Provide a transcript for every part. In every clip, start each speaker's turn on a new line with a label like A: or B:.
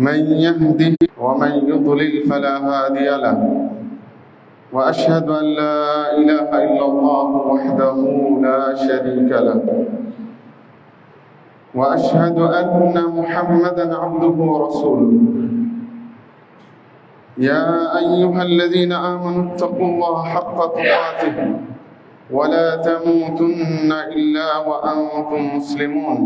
A: من يهده ومن يضلل فلا هادي له وأشهد أن لا إله إلا الله وحده لا شريك له وأشهد أن محمدا عبده ورسوله يا أيها الذين آمنوا اتقوا الله حق تقاته ولا تموتن إلا وأنتم مسلمون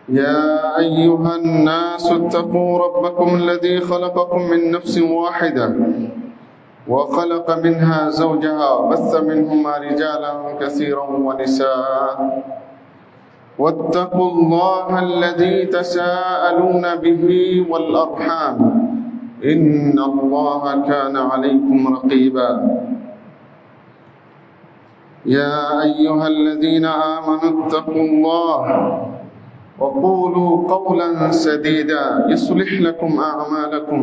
A: يا أيها الناس اتقوا ربكم الذي خلقكم من نفس واحدة وخلق منها زوجها وبث منهما رجالا كثيرا ونساء واتقوا الله الذي تساءلون به والأرحام إن الله كان عليكم رقيبا يا أيها الذين آمنوا اتقوا الله وقولوا قولا سديدا يصلح لكم أعمالكم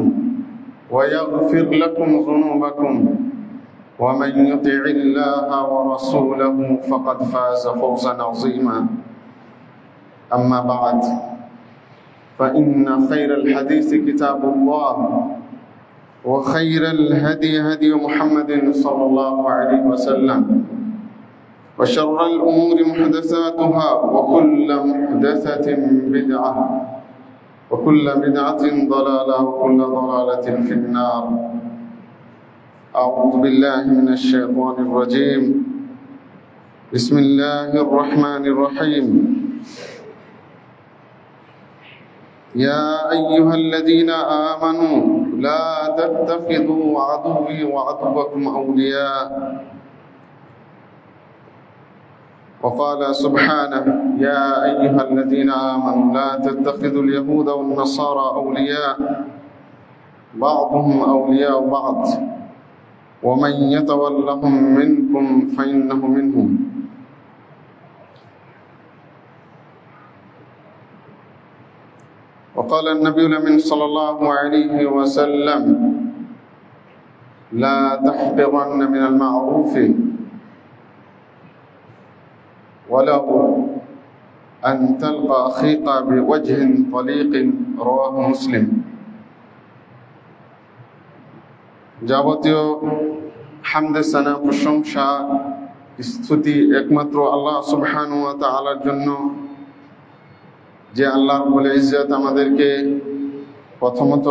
A: ويغفر لكم ذنوبكم ومن يطع الله ورسوله فقد فاز فوزا عظيما أما بعد فإن خير الحديث كتاب الله وخير الهدي هدي محمد صلى الله عليه وسلم وشر الأمور محدثاتها وكل محدثة بدعة وكل بدعة ضلالة وكل ضلالة في النار أعوذ بالله من الشيطان الرجيم بسم الله الرحمن الرحيم يا أيها الذين آمنوا لا تتخذوا عدوي وعدوكم أولياء وقال سبحانه يا أيها الذين آمنوا لا تتخذوا اليهود والنصارى أولياء بعضهم أولياء بعض ومن يتولهم منكم فإنه منهم وقال النبي الأمين صلى الله عليه وسلم لا تحقرن من المعروف ولو أن تلقى أخيك بوجه طليق رواه مسلم যাবতীয় হামদে সানা প্রশংসা স্তুতি একমাত্র আল্লাহ সুবহানাহু ওয়া তাআলার জন্য, যে আল্লাহ রাব্বুল ইজ্জত আমাদেরকে প্রথমত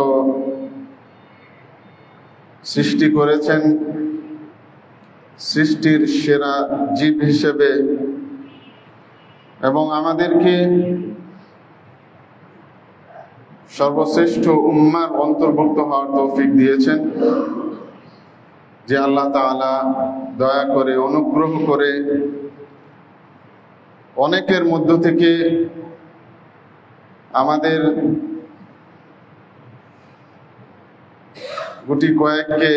A: সৃষ্টি করেছেন সৃষ্টির সেরা জীব হিসেবে এবং আমাদেরকে সর্বশ্রেষ্ঠ উম্মার অন্তর্ভুক্ত হওয়ার তৌফিক দিয়েছেন। যে আল্লাহ তাআলা দয়া করে অনুগ্রহ করে অনেকের মধ্য থেকে আমাদের গুটি কয়েককে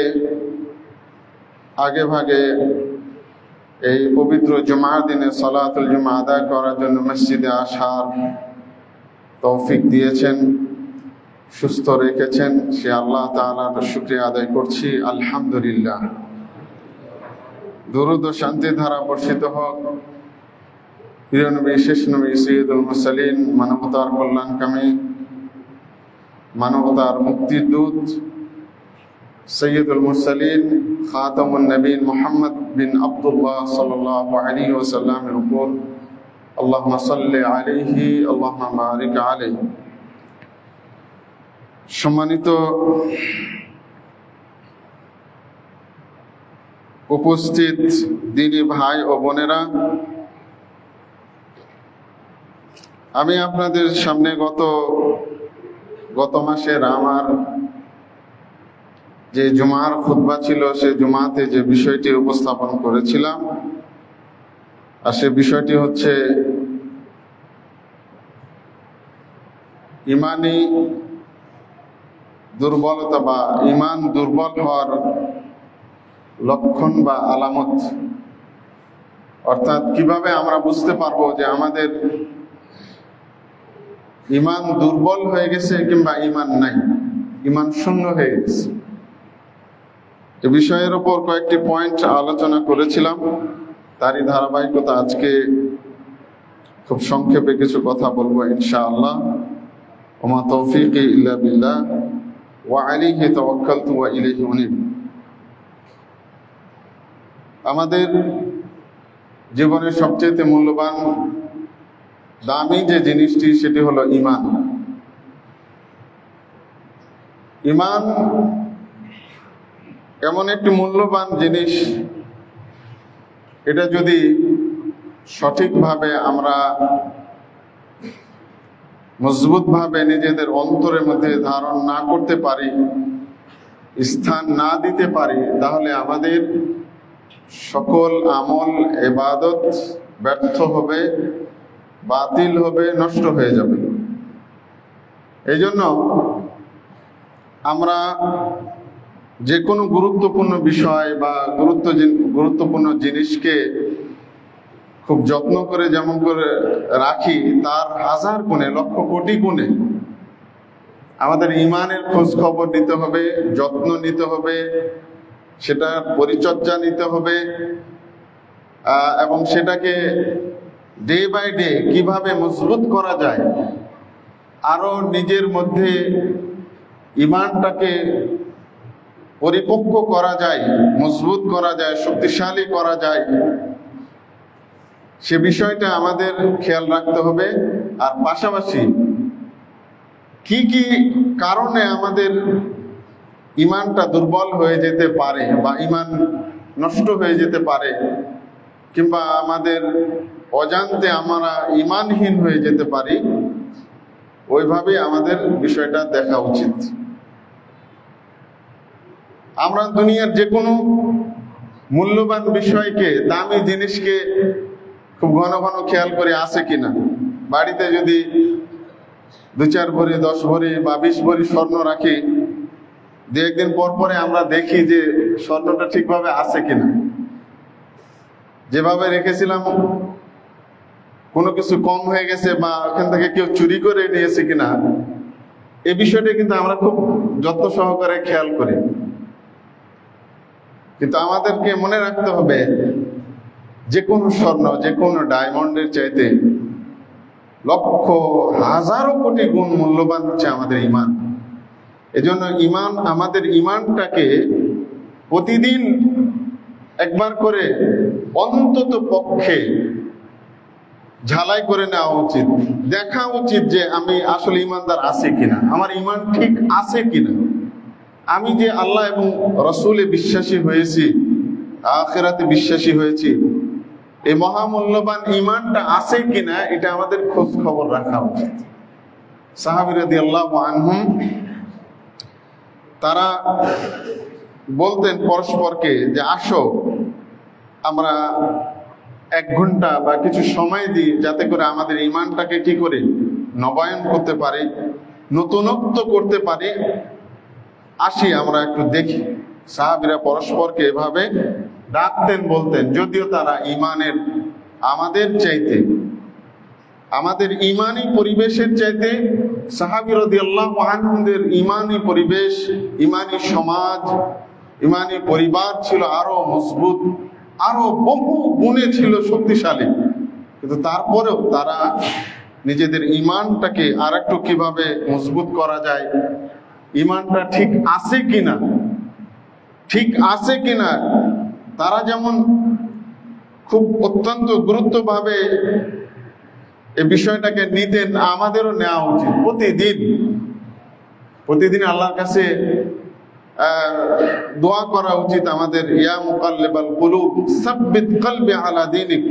A: আগে ভাগে এই পবিত্র জুমার দিনে সালাতুল জুমা আদায় করার জন্য মসজিদে আসার তৌফিক দিয়েছেন, সুস্থ রেখেছেন। সে আল্লাহ তাআলার শুকরিয়া আদায় করছি, আলহামদুলিল্লাহ। দরুদ ও শান্তি ধারা বর্ষিত হোক প্রিয় নবী, শেষ নবী সৈয়দুল মুরসালিন, মানবতার কল্যাণকামী, মানবতার মুক্তির দূত সৈয়দুল মুরসালিন খাতামুন নবীন মুহাম্মদ বিন আব্দুল্লাহ সাল্লাল্লাহু আলাইহি ওয়াসাল্লামের উপর আল্লাহুম্মা সাল্লি আলাইহি আল্লাহুম্মা বারিক আলাইহি। সম্মানিত উপস্থিত দিনী ভাই ও বোনেরা, আমি আপনাদের সামনে গত মাসের আমার যে জুমার খুতবা ছিল, সে জুমাতে যে বিষয়টি উপস্থাপন করেছিলাম, আর সে বিষয়টি হচ্ছে ইমানি দুর্বলতা বা ইমান দুর্বল হওয়ার লক্ষণ বা আলামত। অর্থাৎ কিভাবে আমরা বুঝতে পারবো যে আমাদের ইমান দুর্বল হয়ে গেছে কিংবা ইমান নাই, ইমান শূন্য হয়ে গেছে। এ বিষয়ের উপর কয়েকটি পয়েন্ট আলোচনা করেছিলাম, তারই ধারাবাহিকতা আজকে খুব সংক্ষেপে কিছু কথা বলবো ইনশাআল্লাহ। ওমা তৌফিকি ইল্লা বিল্লাহ ওয়া আলাইহি তাওয়াক্কালতু ওয়া ইলাইহি উনীব। আমাদের জীবনের সবচেয়ে মূল্যবান দামি যে জিনিসটি সেটি হলো ঈমান। ঈমান এমন একটি মূল্যবান জিনিস, এটা যদি সঠিকভাবে আমরা মজবুতভাবে নিজেদের অন্তরের মধ্যে ধারণ না করতে পারি, স্থান না দিতে পারি, তাহলে আমাদের সকল আমল ইবাদত ব্যর্থ হবে, বাতিল হবে, নষ্ট হয়ে যাবে। এই জন্য আমরা যে কোনো গুরুত্বপূর্ণ বিষয় বা গুরুত্বপূর্ণ জিনিসকে খুব যত্ন করে যেমন করে রাখি, তার হাজার গুণে, লক্ষ কোটি গুণে আমাদের ঈমানের খোঁজ খবর নিতে হবে, যত্ন নিতে হবে, সেটার পরিচর্যা নিতে হবে, এবং সেটাকে ডে বাই ডে কিভাবে মজবুত করা যায়, আরো নিজের মধ্যে ঈমানটাকে পরিপক্ক করা যায়, মজবুত করা যায়, শক্তিশালী করা যায়, সে বিষয়টা আমাদের খেয়াল রাখতে হবে। আর পাশাপাশি কি কি কারণে আমাদের ঈমানটা দুর্বল হয়ে যেতে পারে বা ঈমান নষ্ট হয়ে যেতে পারে, কিংবা আমাদের অজান্তে আমরা ঈমানহীন হয়ে যেতে পারি, ওইভাবে আমাদের বিষয়টা দেখা উচিত। আমরা দুনিয়ার যে কোনো মূল্যবান বিষয়কে, দামি জিনিসকে খুব ঘন ঘন খেয়াল করে আছে কিনা। বাড়িতে যদি 2-4 ভরি, 10 ভরি বা 20 ভরি স্বর্ণ রাখি, দু একদিন পর পরে আমরা দেখি যে স্বর্ণটা ঠিকভাবে আছে কিনা। যেভাবে রেখেছিলাম কোনো কিছু কম হয়ে গেছে বা ওখান থেকে কেউ চুরি করে নিয়েছে কিনা, এই বিষয়টা কিন্তু আমরা খুব যত্ন সহকারে খেয়াল করি। কিন্তু আমাদেরকে মনে রাখতে হবে, যে কোনো স্বর্ণ, যে কোনো ডায়মন্ডের চাইতে লক্ষ হাজারো কোটি গুণ মূল্যবান হচ্ছে আমাদের ঈমান। এজন্য ঈমান, আমাদের ঈমানটাকে প্রতিদিন একবার করে অন্তত পক্ষে ঝালাই করে নেওয়া উচিত, দেখা উচিত যে আমি আসলে ঈমানদার আছে কিনা, আমার ঈমান ঠিক আছে কিনা, আমি যে আল্লাহ এবং রসুলে বিশ্বাসী হয়েছি, আখিরাতে বিশ্বাসী হয়েছি, এই মহামূল্যবান ঈমানটা আছে কিনা, এটা আমাদের খোঁজ খবর রাখা উচিত। সাহাবী রাদিয়াল্লাহু আনহুম তারা বলতেন পরস্পরকে যে আসো আমরা 1 ঘন্টা বা কিছু সময় দিই, যাতে করে আমাদের ঈমানটাকে কি করে নবায়ন করতে পারি, নতুনত্ব করতে পারি, আসি আমরা একটু দেখি। সাহাবীরা পরস্পরকে এভাবে ডাকতেন, বলতেন, যদিও তারা ঈমানের আমাদের চাইতে, আমাদের ঈমানি পরিবেশের চাইতে সাহাবী রাদিয়াল্লাহু আনহুদের ঈমানি পরিবেশ, ঈমানি সমাজ, ঈমানি পরিবার ছিল আরো মজবুত, আরো বহু গুণে ছিল শক্তিশালী। কিন্তু তারপরেও তারা নিজেদের ঈমানটাকে আর একটু কিভাবে মজবুত করা যায়, ঈমানটা ঠিক আছে কিনা, ঠিক আছে কিনা, তারা যেমন খুব অত্যন্ত গুরুত্বভাবে এই বিষয়টাকে নিতেন, আমাদেরও নেওয়া উচিত। প্রতিদিন আল্লাহর কাছে দোয়া করা উচিত আমাদের, ইয়া মুকাল্লিবাল কুলুব সাব্বিত কলবি আলা দীনিক,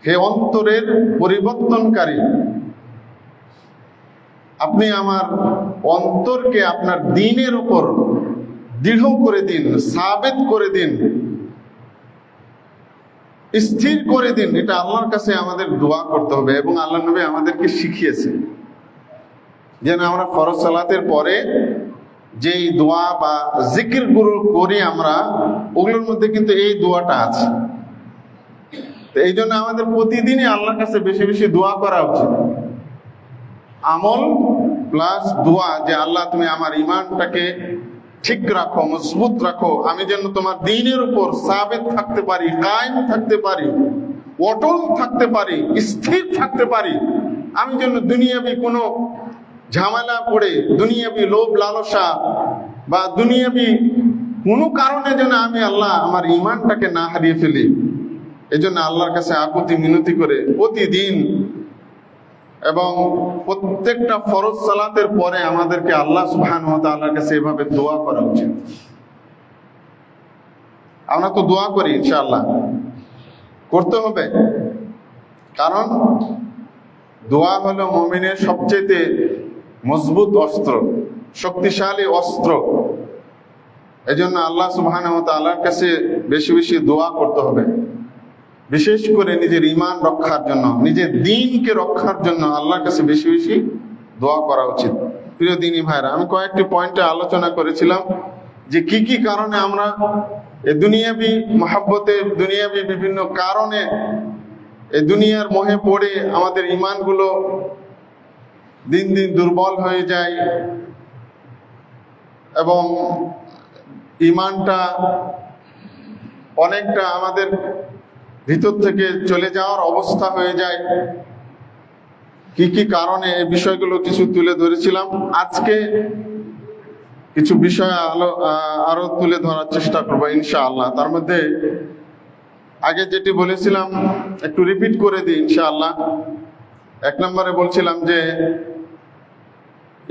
A: হে অন্তরের পরিবর্তনকারী, আপনি আমার অন্তরকে আপনার দ্বীনের উপর দৃঢ় করে দিন, সাবিত করে দিন, স্থির করে দিন। এটা আল্লাহর কাছে আমাদের দোয়া করতে হবে। এবং আল্লাহ নবী আমাদেরকে শিখিয়েছে যেন আমরা ফরজ সালাতের পরে যেই দোয়া বা জিকির গুলো করি আমরা, ওগুলোর মধ্যে কিন্তু এই দোয়াটা আছে। তো এই জন্য আমাদের প্রতিদিনই আল্লাহর কাছে বেশি বেশি দোয়া করা উচিত। আমল প্লাস দোয়া, যে আল্লাহ তুমি আমার ঈমানটাকে ঠিক রাখো, মজবুত রাখো, আমি যেন তোমার দ্বীনের উপর সাবিত থাকতে পারি, কায়েম থাকতে পারি, অটল থাকতে পারি, স্থির থাকতে পারি, আমি যেন দুনিয়াবি কোনো ঝামেলা পড়ে, দুনিয়াবি লোভ লালসা বা দুনিয়াবি কোনো কারণে যেন আমি আল্লাহ আমার ইমানটাকে না হারিয়ে ফেলি। এজন্য আল্লাহর কাছে আকুতি মিনতি করে প্রতিদিন এবং প্রত্যেকটা ফরজ সালাতের পরে আমাদেরকে আল্লাহ সুবহানাহু ওয়া তাআলার কাছে এভাবে দোয়া করা উচিত। আমরা তো দোয়া করি, ইনশাআল্লাহ করতে হবে, কারণ দোয়া হলো মুমিনের সবচেয়ে মজবুত অস্ত্র, শক্তিশালী অস্ত্র। এজন্য আল্লাহ সুবহানাহু ওয়া তাআলার কাছে বেশি বেশি দোয়া করতে হবে, বিশেষ করে নিজের ঈমান রক্ষার জন্য, নিজের দ্বীনকে রক্ষার জন্য আল্লাহর কাছে বেশি বেশি দোয়া করা উচিত। প্রিয় দ্বীনী ভাইরা, আমি কয়েকটি পয়েন্টে আলোচনা করেছিলাম যে কি কি কারণে আমরা এই দুনিয়াবি মহাব্বতে, দুনিয়াবি বিভিন্ন কারণে এই দুনিয়ার মোহে পড়ে আমাদের ঈমানগুলো দিন দিন দুর্বল হয়ে যায় এবং ঈমানটা অনেকটা আমাদের ভিতর থেকে চলে যাওয়ার অবস্থা হয়ে যায়। কি কি কারণে এই বিষয়গুলো কিছু তুলে ধরেছিলাম। আজকে কিছু বিষয় আরো তুলে ধরার চেষ্টা করবো ইনশাআল্লাহ। তার মধ্যে আগে যেটি বলেছিলাম একটু রিপিট করে দিই ইনশাআল্লাহ। 1 নম্বরে বলছিলাম যে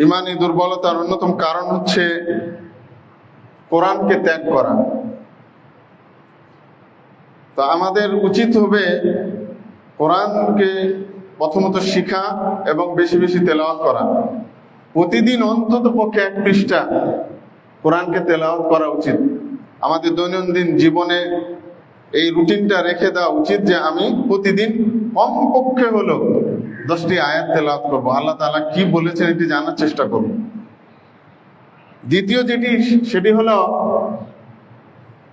A: ঈমানি দুর্বলতার অন্যতম কারণ হচ্ছে কোরআনকে ত্যাগ করা। তো আমাদের উচিত হবে কোরআনকে প্রথমত শিখা এবং বেশি বেশি তেলাওয়াত করা। প্রতিদিন অন্তত পক্ষে 1 পৃষ্ঠা কোরআনকে তেলাওয়াত করা উচিত। আমাদের দৈনন্দিন জীবনে এই রুটিনটা রেখে দেওয়া উচিত যে আমি প্রতিদিন কমপক্ষে হলো 10টি আয়াত তেলাওয়াত করব, আল্লাহ তাআলা কি বলেছেন এটি জানার চেষ্টা করব। দ্বিতীয় যেটি, সেটি হলো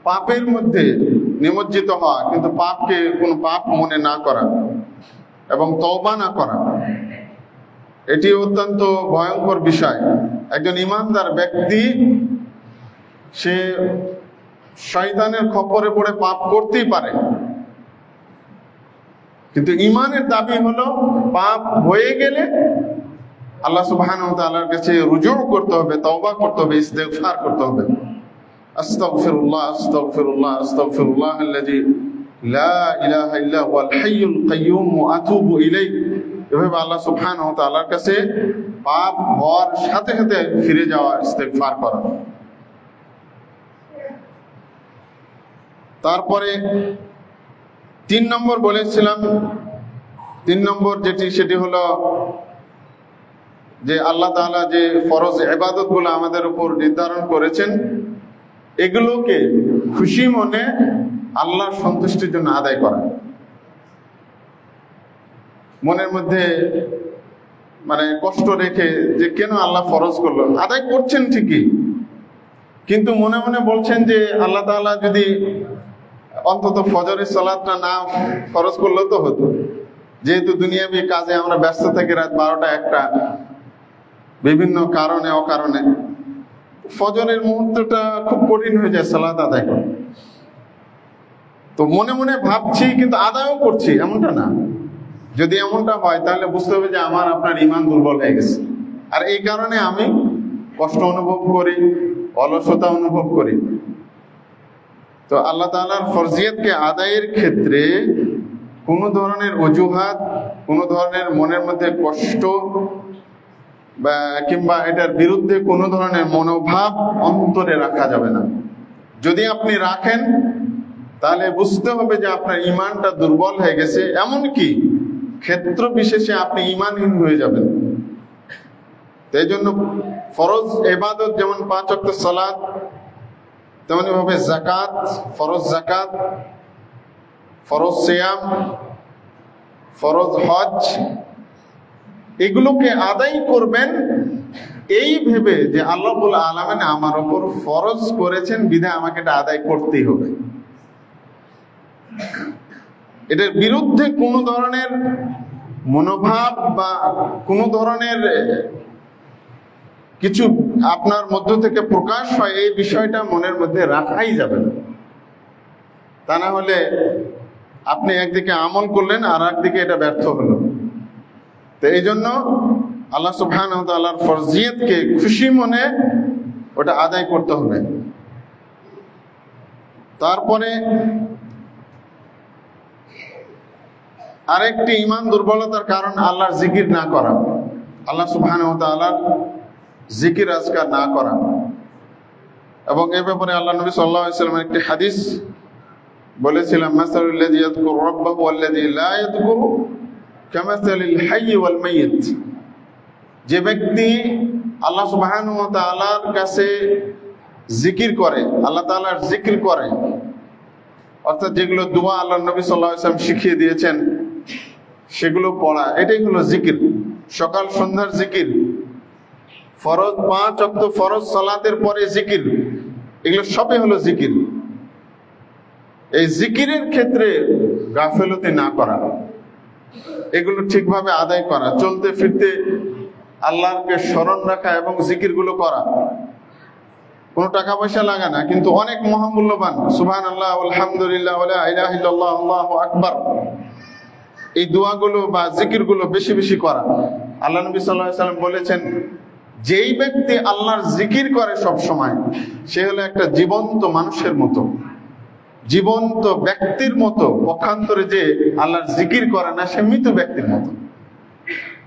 A: পাপের মধ্যে নিমজ্জিত হওয়া, কিন্তু পাপকে কোনো পাপ মনে না করা এবং তওবা না করা। এটি অত্যন্ত ভয়ঙ্কর বিষয়। একজন ঈমানদার ব্যক্তি সে শয়তানের খপ্পরে পড়ে পাপ করতেই পারে, কিন্তু ঈমানের দাবি হলো পাপ হয়ে গেলে আল্লাহ সুবহানাহু ওয়া তাআলার কাছে রুজু করতে হবে, তওবা করতে হবে, ইস্তেগফার করতে হবে। আস্তাগফিরুল্লাহ আস্তাগফিরুল্লাহ আস্তাগফিরুল্লাহ আল্লাযী লা ইলাহা ইল্লা হুয়াল হাইয়ুল কাইয়্যুম ওয়া আতুবু ইলাইহি। এভাবে আল্লাহ সুবহানাহু ওয়া তাআলার কাছে পাপ হওয়ার সাথে সাথে ফিরে যাওয়া, ইস্তেগফার করা। তারপরে 3 নম্বর বলেছিলাম, 3 নম্বর যেটি, সেটি হলো যে আল্লাহ তাআলা যে ফরজ ইবাদতগুলো আমাদের উপর নির্ধারণ করেছেন, এগুলোকে খুশি মনে আল্লাহর সন্তুষ্টির জন্য আদায় করা। মনের মধ্যে মানে কষ্ট রেখে যে কেন আল্লাহ ফরজ করলো, আদায় করছেন ঠিকই, কিন্তু মনে মনে বলছেন যে আল্লাহ তাআলা যদি অন্তত ফজরের সালাতটা না ফরজ করলেও তো হতো, যেহেতু দুনিয়াবি কাজে আমরা ব্যস্ত থাকি রাত 12টা 1টা, বিভিন্ন কারণে অকারণে ফজরের মুহূর্তটা খুব কঠিন হয়ে যায় সালাত আদায় করা। তো মনে মনে ভাবছি কিন্তু আদায়ও করছি, এমনটা না। যদি এমনটা হয় তাহলে বুঝতে হবে যে আমার আপনার ঈমান দুর্বল হয়ে গেছে, আর এই কারণে আমি কষ্ট অনুভব করি, অলসতা অনুভব করি। তো আল্লাহ তাআলার ফরজিয়তকে আদায়ের ক্ষেত্রে কোনো ধরনের অজুহাত, কোনো ধরনের মনের মধ্যে কষ্ট বা কিংবা এটার বিরুদ্ধে কোনো ধরনের মনোভাব অন্তরে রাখা যাবে না। যদি আপনি রাখেন তাহলে বুঝতে হবে যে আপনার ঈমানটা দুর্বল হয়ে গেছে, এমনকি ক্ষেত্র বিশেষে আপনি ঈমানহীন হয়ে যাবেন। এই জন্য ফরজ ইবাদত যেমন 5 ওয়াক্ত সালাত, তেমনি ভাবে যাকাত, ফরজ যাকাত, ফরজ সিয়াম, ফরজ হজ, এগুলোকে আদায় করবেন এই ভেবে যে আল্লাহ রাব্বুল আলামিন আমার উপর ফরজ করেছেন বিধায় আমাকে এটা আদায় করতেই হবে। এটার বিরুদ্ধে কোনো ধরনের মনোভাব বা কোনো ধরনের কিছু আপনার মধ্য থেকে প্রকাশ হয়, এই বিষয়টা মনের মধ্যে রাখাই যাবে না। তা না হলে আপনি একদিকে আমল করলেন আর একদিকে এটা ব্যর্থ হলো। তো এই জন্য আল্লাহ সুবহানাহু ওয়া তাআলার ফরজিয়তকে খুশি মনে ওটা আদায় করতে হবে। তারপরে আরেকটি ঈমান দুর্বলতার কারণ আল্লাহর জিকির না করা, আল্লাহ সুবহানাহু ওয়া তাআলার জিকির আজকার না করা। এবং এ ব্যাপারে আল্লাহ নবী সাল্লাল্লাহু আলাইহি ওয়াসাল্লাম একটি হাদিস বলেছিলেন, মাসালুল লাযী ইয়াযকুরু রাব্বাহু ওয়াল লাযী লা ইয়াযকুরু কামাসালিল হাইয়্যি ওয়াল মাইয়িত। যে ব্যক্তি আল্লাহ সুবহানাহু ওয়া তাআলার কাছে জিকির করে, আল্লাহ তাআলার জিকির করে, অর্থাৎ যেগুলো দোয়া আল্লাহ নবী সাল্লাল্লাহু আলাইহি ওয়াসাল্লাম শিখিয়ে দিয়েছেন সেগুলো পড়া, এটাই হলো জিকির। সকাল সন্ধ্যার জিকির, ফরজ 5 ওয়াক্ত ফরজ সালাতের পরে জিকির, এগুলো সবই হলো জিকির। এই জিকিরের ক্ষেত্রে গাফেলতি না করা, এগুলো ঠিকভাবে আদায় করা, চলতে ফিরতে আল্লাহকে স্মরণ রাখা এবং জিকিরগুলো করা। কোনো টাকা পয়সা লাগে না, কিন্তু অনেক মহামূল্যবান। সুবহানাল্লাহ, আলহামদুলিল্লাহ, ওয়া লা ইলাহা ইল্লাল্লাহ, আল্লাহু আকবার, এই দোয়াগুলো বা জিকিরগুলো বেশি বেশি করা। আল্লাহ নবী সাল্লাল্লাহু আলাইহি ওয়াসাল্লাম বলেছেন, যেই ব্যক্তি আল্লাহর জিকির করে সব সময়, সে হলো একটা জীবন্ত মানুষের মতো, জীবন্ত ব্যক্তির মতো। পক্ষান্তরে যে আল্লাহর জিকির করে না, সে মৃত ব্যক্তির মতো।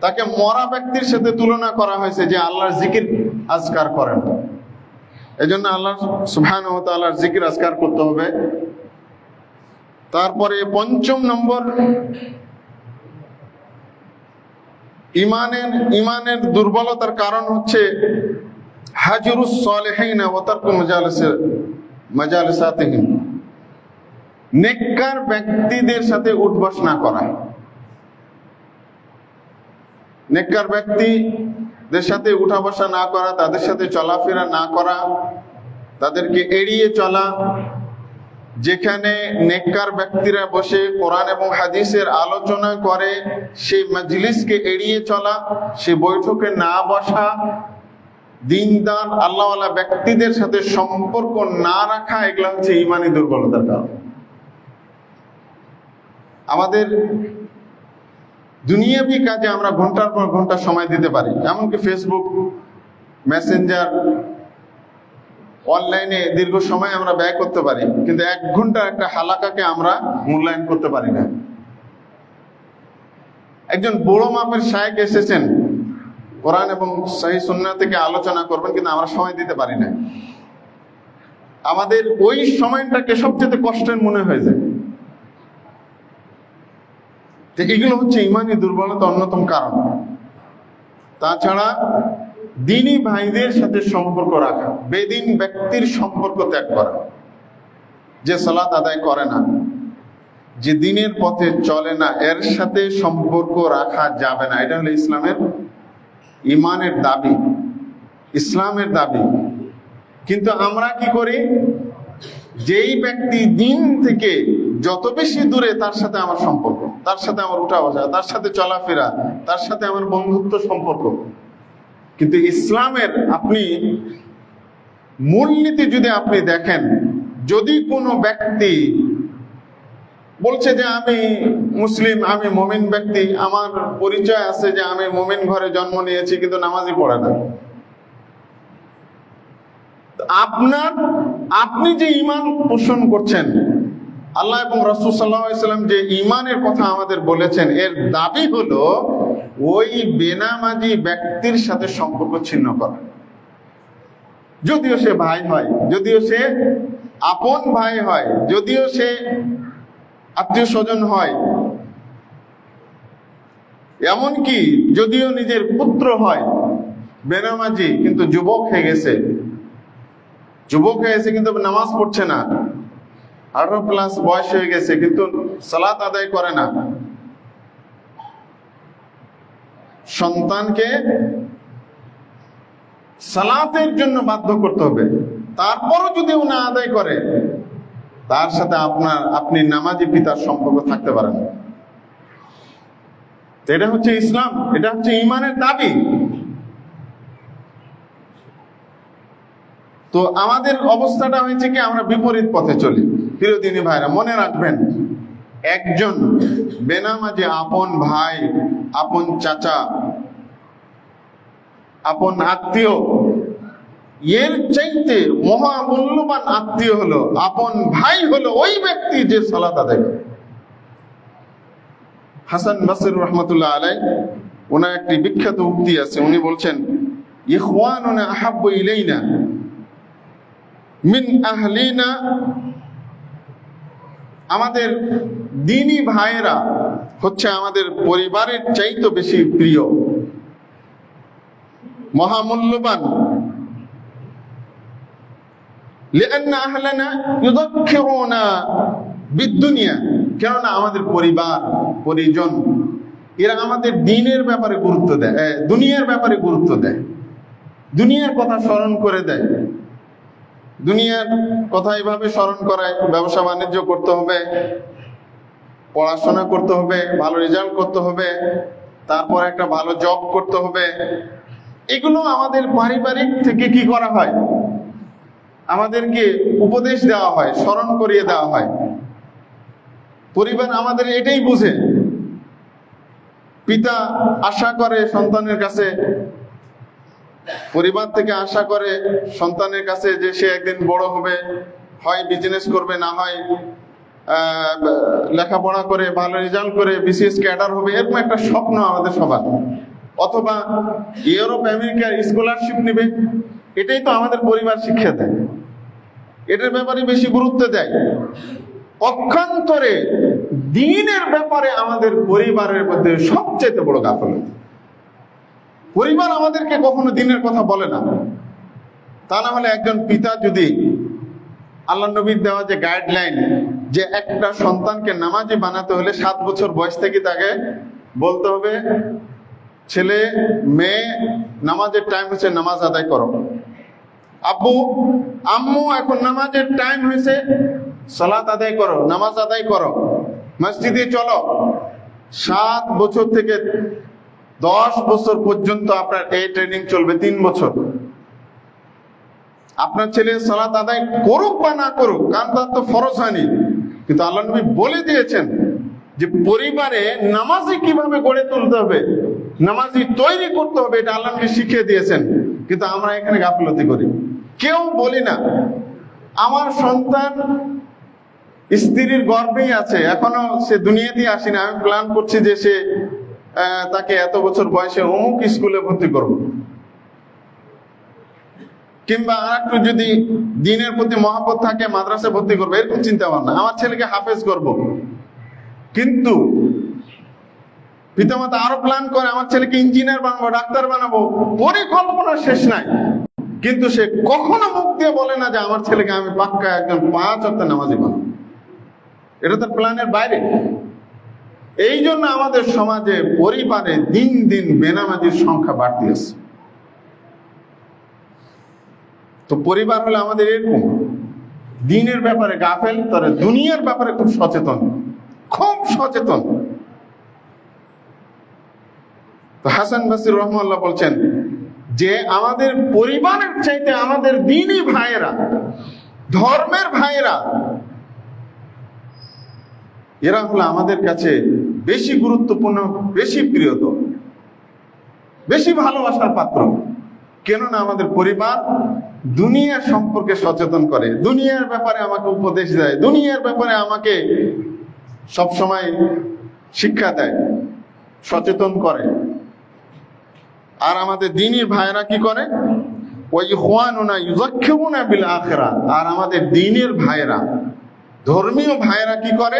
A: তাকে মরা ব্যক্তির সাথে তুলনা করা হয়েছে যে আল্লাহর জিকির আজকার করেন। এজন্য আল্লাহ সুবহানাহু ওয়া তাআলার জিকির আজকার করতে হবে। তারপরে 5 নম্বর, ইমানের দুর্বলতার কারণ হচ্ছে হাজরুস সালিহিন ওয়া তারকু মাজালিসাতিহিম। নেককার ব্যক্তিদের সাথে উঠবস না করা, নেককার ব্যক্তিদের সাথে উঠা বসা না করা, তাদের সাথে চলাফেরা না করা, তাদেরকে এড়িয়ে চলা। যেখানে নেককার ব্যক্তিরা বসে কোরআন এবং হাদিসের আলোচনা করে, সেই মজলিসকে এড়িয়ে চলা, সেই বৈঠকে না বসা, দিনদার আল্লাহওয়ালা ব্যক্তিদের সাথে সম্পর্ক না রাখা, এগুলো হচ্ছে ঈমানি দুর্বলতার কারণ। আমাদের দুনিয়াবি কাজে আমরা ঘন্টার পর ঘন্টা সময় দিতে পারি, এমনকি ফেসবুক, মেসেঞ্জার, অনলাইনে দীর্ঘ সময় আমরা ব্যয় করতে পারি, কিন্তু 1 ঘন্টা একটা হালাকাকে আমরা মূল্যায়ন করতে পারি না। একজন বড় মাপের শায়েখ এসেছেন, কোরআন এবং সহিহ সুন্নাহ থেকে আলোচনা করবেন, কিন্তু আমরা সময় দিতে পারি না। আমাদের ওই সময়টাকে সবচেয়ে কষ্টের মনে হয়ে যায়। এগুলো হচ্ছে ঈমানি দুর্বলতা অন্যতম কারণ। তাছাড়া দ্বীনি ভাইদের সাথে সম্পর্ক রাখা, বেদিন ব্যক্তির সম্পর্ক ত্যাগ করা। যে সালাত আদায় করে না, যে দ্বীনের পথে চলে না, এর সাথে সম্পর্ক রাখা যাবে না। এটা হলো ইসলামের, ঈমানের দাবি, ইসলামের দাবি। কিন্তু আমরা কি করি? যেই ব্যক্তি দ্বীন থেকে যত বেশি দূরে, তার সাথে আমার সম্পর্ক, তার সাথে আমার উঠা বসা, তার সাথে চলাফেরা, তার সাথে আমার বন্ধুত্ব সম্পর্ক। কিন্তু ইসলামের আপনি মূলনীতি যদি আপনি দেখেন, যদি কোনো ব্যক্তি বলছে যে আমি মুসলিম, আমি মুমিন ব্যক্তি, আমার পরিচয় আছে যে আমি মুমিন ঘরে জন্ম নিয়েছি, কিন্তু নামাজই পড়ে না, আপনি যে ঈমান পোষণ করছেন, আল্লাহ এবং রাসূল সাল্লাল্লাহু আলাইহি ওয়াসাল্লাম যে ঈমানের কথা আমাদের বলেছেন, এর দাবি হলো ওই বেনামাজি ব্যক্তির সাথে সম্পর্ক ছিন্ন করা। যদিও সে ভাই হয়, যদিও সে আপন ভাই হয়, যদিও সে আত্মীয় স্বজন হয়, এমনকি যদিও নিজের পুত্র হয়, বেনামাজি কিন্তু যুবক হয়ে গেছে, কিন্তু নামাজ পড়ছে না, 18+ বয়স হয়ে গেছে, কিন্তু সালাত আদায় করে না। সন্তানকে সালাতের জন্য বাধ্য করতে হবে, তারপরও যদি ও না আদায় করে, তার সাথে আপনি নামাজি পিতার সম্পর্ক থাকতে পারেন। এটা হচ্ছে ইসলাম, এটা হচ্ছে ঈমানের দাবি। তো আমাদের অবস্থাটা হয়েছে কি, আমরা বিপরীত পথে চলি। প্রিয় দিনী ভাইরা, মনে রাখবেন, একজন বেনামাজি আপন ভাই, আপন চাচা, আপন আত্মীয়, এর চাইতে মহামূল্যবান আত্মীয় হলো, আপন ভাই হলো ওই ব্যক্তি যে সালাত আদায় করে। হাসান বসরি রহমতুল্লাহ আলাইহি ওনার একটি বিখ্যাত উক্তি আছে, উনি বলছেন, ইখওয়ানুনা আহাব্বু ইলাইনা মিন আহলিনা, আমাদের দ্বীনী ভাইয়েরা হচ্ছে আমাদের পরিবারের চাইতে বেশি প্রিয়, মহামূল্যবান। লিআন্না আহলানা ইউযাক্কিরুনা বিদ-দুনিয়া, কেননা আমাদের পরিবার পরিজন এরা আমাদের দ্বীনের ব্যাপারে গুরুত্ব দেয়, দুনিয়ার ব্যাপারে গুরুত্ব দেয়, দুনিয়ার কথা স্মরণ করে দেয়। দুনিয়ার কথা এইভাবে স্মরণ করায়, ব্যবসা বাণিজ্য করতে হবে, পড়াশোনা করতে হবে, ভালো রেজাল্ট করতে হবে, তারপর একটা ভালো জব করতে হবে। এগুলো আমাদের পারিবারিক থেকে কি করা হয়, আমাদেরকে উপদেশ দেওয়া হয়, স্মরণ করিয়ে দেওয়া হয়। পরিবার আমাদের এটাই বুঝে। পিতা আশা করে সন্তানের কাছে, পরিবার থেকে আশা করে সন্তানের কাছে যে সে একদিন বড় হবে, হয় বিজনেস করবে, না হয় লেখাপড়া করে ভালো রেজাল্ট করে বিসিএস ক্যাডার হবে, এরকম একটা স্বপ্ন আমাদের সবার। অথবা ইউরোপ আমেরিকার স্কলারশিপ নেবে, এটাই তো আমাদের পরিবার শিক্ষা দেয়, এটার ব্যাপারে বেশি গুরুত্ব দেয়। পক্ষান্তরে দ্বীনের ব্যাপারে আমাদের পরিবারের মধ্যে সবচেয়ে বড় গাফিলতি। পরিবার আমাদেরকে কখনো দ্বীনের কথা বলে না। তা না হলে একজন পিতা যদি আল্লাহ নবীর দেওয়া যে গাইডলাইন, যে একটা সন্তানকে নামাজি বানাতে হলে 7 বছর বয়স থেকে তাকে বলতে হবে, ছেলে মেয়ে নামাজের টাইম হচ্ছে, নামাজ আদায় করো। আব্বু আম্মু এখন নামাজের টাইম হয়েছে, সালাত আদায় করো, নামাজ আদায় করো, মসজিদে চলো। 7 বছর থেকে 10 বছর পর্যন্ত আপনার এই ট্রেনিং চলবে, 3 বছর। আপনার ছেলে সালাত আদায় করুক বা না করুক, কারণ তার তো ফরজ হয়নি, কিন্তু আল্লাহ নবী বলে দিয়েছেন যে পরিবারে নামাজি কিভাবে গড়ে তুলতে হবে, নামাজি তৈরি করতে হবে, এটা আল্লাহ নবী শিখিয়ে দিয়েছেন। কিন্তু আমরা এখানে গাফিলতি করি, কেউ বলি না আমার সন্তান স্ত্রীর গর্ভেই আছে, এখনো সে দুনিয়াতেই আসেনি, আমি প্ল্যান করছি যে সে তাকে এত বছর বয়সে অমুক স্কুলে ভর্তি করব। কিংবা আর একটু যদি দ্বীনের প্রতি মহব্বত থাকে, মাদ্রাসায় ভর্তি করবো, এরকম চিন্তা ভাবনা, আমার ছেলেকে হাফেজ করব। কিন্তু পিতামাতা আরো প্ল্যান করে আমার ছেলেকে ইঞ্জিনিয়ার বানাবো, ডাক্তার বানাবো, পরিকল্পনা শেষ নাই। কিন্তু সে কখনো মুখ দিয়ে বলে না যে আমার ছেলেকে আমি পাক্কা একজন 5 ওয়াক্ত নামাজি বানাবো। এটা তার প্ল্যানের বাইরে। এই জন্য আমাদের সমাজে পরিবারে দিন দিন বেনামাজির সংখ্যা বাড়তে আছে। তো পরিবার হলে আমাদের এরকম দ্বীনের ব্যাপারে গাফেল, তবে দুনিয়ার ব্যাপারে খুব সচেতন, খুব সচেতন। তো হাসান বসরি রহমাল্লাহ বলছেন যে আমাদের পরিবারের চাইতে আমাদের দ্বীনী ভাইয়েরা, ধর্মের ভাইয়েরা, এরা হলো আমাদের কাছে বেশি গুরুত্বপূর্ণ, বেশি প্রিয়তম, বেশি ভালোবাসার পাত্র। কেননা আমাদের পরিবার দুনিয়ার সম্পর্কে সচেতন করে, দুনিয়ার ব্যাপারে আমাকে উপদেশ দেয়, দুনিয়ার ব্যাপারে আমাকে সবসময় শিক্ষা দেয়, সচেতন করে। আর আমাদের দ্বীনী ভাইয়েরা কি করে, ওই ইখওয়ানুনা ইউযাক্কিরুনা বিল আখিরাহ, আর আমাদের দ্বীনের ভাইয়েরা, ধর্মীয় ভাইয়েরা কি করে,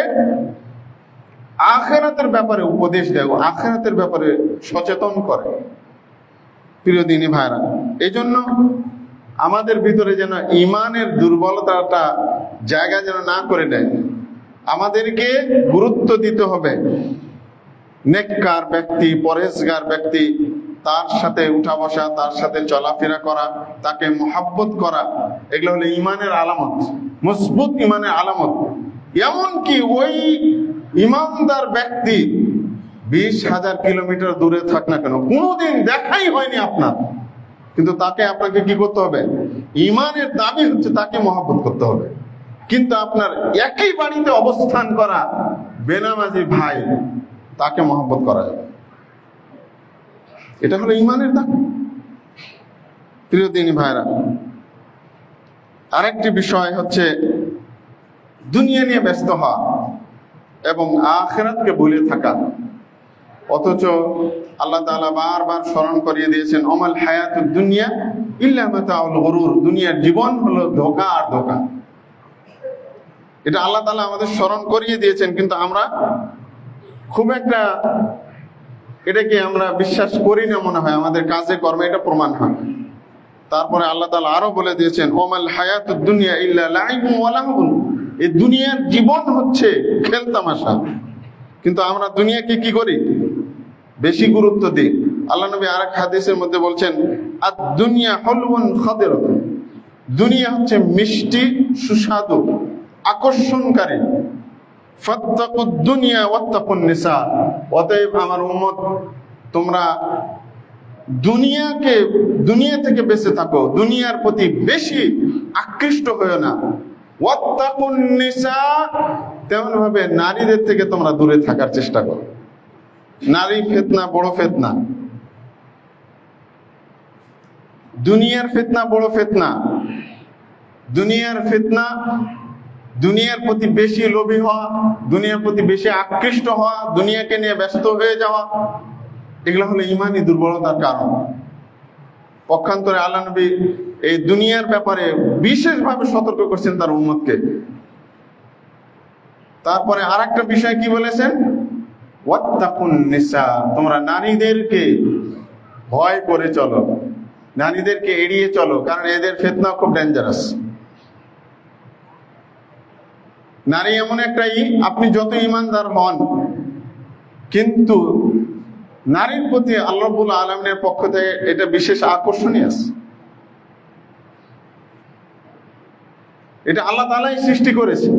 A: আখিরাতের ব্যাপারে উপদেশ দেয়, আখিরাতের ব্যাপারে সচেতন করে। প্রিয় দ্বীনী ভাইয়েরা, এই জন্য আমাদের ভিতরে যেন ইমানের দুর্বলতাটা জায়গা যেন না করে দেয়। আমাদেরকে গুরুত্ব দিতে হবে নেককার ব্যক্তি, পরহেজগার ব্যক্তি, তার সাথে উঠা বসা, তার সাথে চলাফেরা করা, তাকে মহব্বত করা, এগুলো হলো ইমানের আলামত, মজবুত ইমানের আলামত। এমনকি ওই ইমানদার ব্যক্তি 20,000 কিলোমিটার দূরে থাক না কেন, কোনোদিন দেখাই হয়নি আপনার, কিন্তু তাকে আপনাকে কি করতে হবে, ইমানের দাবি হচ্ছে তাকে মহব্বত করতে হবে। কিন্তু আপনার একই বাড়িতে অবস্থান করা বেনামাজি ভাই তাকে মহব্বত করা যাবে। এটা হলো ইমানের দাম। প্রিয় দিনী ভাইরা, আরেকটি বিষয় হচ্ছে দুনিয়া নিয়ে ব্যস্ত হওয়া এবং আখিরাতকে ভুলে থাকা। অথচ আল্লাহ তাআলা বারবার স্মরণ করিয়ে দিয়েছেন, অমাল হায়াতুদ দুনিয়া ইল্লা মাতাউল গুরুর, দুনিয়ার জীবন হলো ধোঁকা আর ধোঁকা। এটা আল্লাহ তাআলা আমাদের স্মরণ করিয়ে দিয়েছেন, কিন্তু আমরা খুব একটা এটাকে আমরা বিশ্বাস করি না মনে হয়, আমাদের কাজে কর্মে এটা প্রমাণ হয়। তারপরে আল্লাহ তাআলা আরো বলে দিয়েছেন, ওমাল হায়াতুদ দুনিয়া ইল্লা লাইবুন ওয়া লাহবুন, এই দুনিয়ার জীবন হচ্ছে খেলতামাশা। কিন্তু আমরা দুনিয়াকে কি করি? বেশি গুরুত্ব দিই। আল্লাহ নবী আরেক হাদিসের মধ্যে বলছেন, আদ দুনিয়া হলউন খাদিরাতুন, দুনিয়া হচ্ছে মিষ্টি, সুস্বাদু, আকর্ষণকারী। ফাত্তাকুদ দুনিয়া ওয়াত্তাকুন নিসা, অতএব আমার উম্মত তোমরা দুনিয়া থেকে বেঁচে থাকো, দুনিয়ার প্রতি বেশি আকৃষ্ট হয়েও না। ওয়াত্তাকুন নিসা, তেমন ভাবে নারীদের থেকে তোমরা দূরে থাকার চেষ্টা করো। নারী ফিতনা বড় ফিতনা, দুনিয়ার ফিতনা বড় ফিতনা। দুনিয়ার ফিতনা, দুনিয়ার প্রতি বেশি লোভী হওয়া, দুনিয়ার প্রতি বেশি আকৃষ্ট হওয়া, দুনিয়াকে নিয়ে ব্যস্ত হয়ে যাওয়া, এগুলো হলো ইমানি দুর্বলতার কারণ। পক্ষান্তরে আল্লাহ নবী এই দুনিয়ার ব্যাপারে বিশেষভাবে সতর্ক করছেন তার উম্মতকে। তারপরে আরেকটা বিষয় কি বলেছেন? ওয়াত্তাকুন নিসা, তোমরা নারীদেরকে ভয় করে চলো, নারীদেরকে এড়িয়ে চলো, কারণ এদের ফিতনা খুব ডেঞ্জারাস। নারী এমন একটাই, আপনি যত ইমানদার হন, কিন্তু নারীর প্রতি আল্লাহ রাব্বুল আলামিনের পক্ষ থেকে এটা বিশেষ আকর্ষণীয় আছে। এটা আল্লাহ তাআলাই সৃষ্টি করেছে,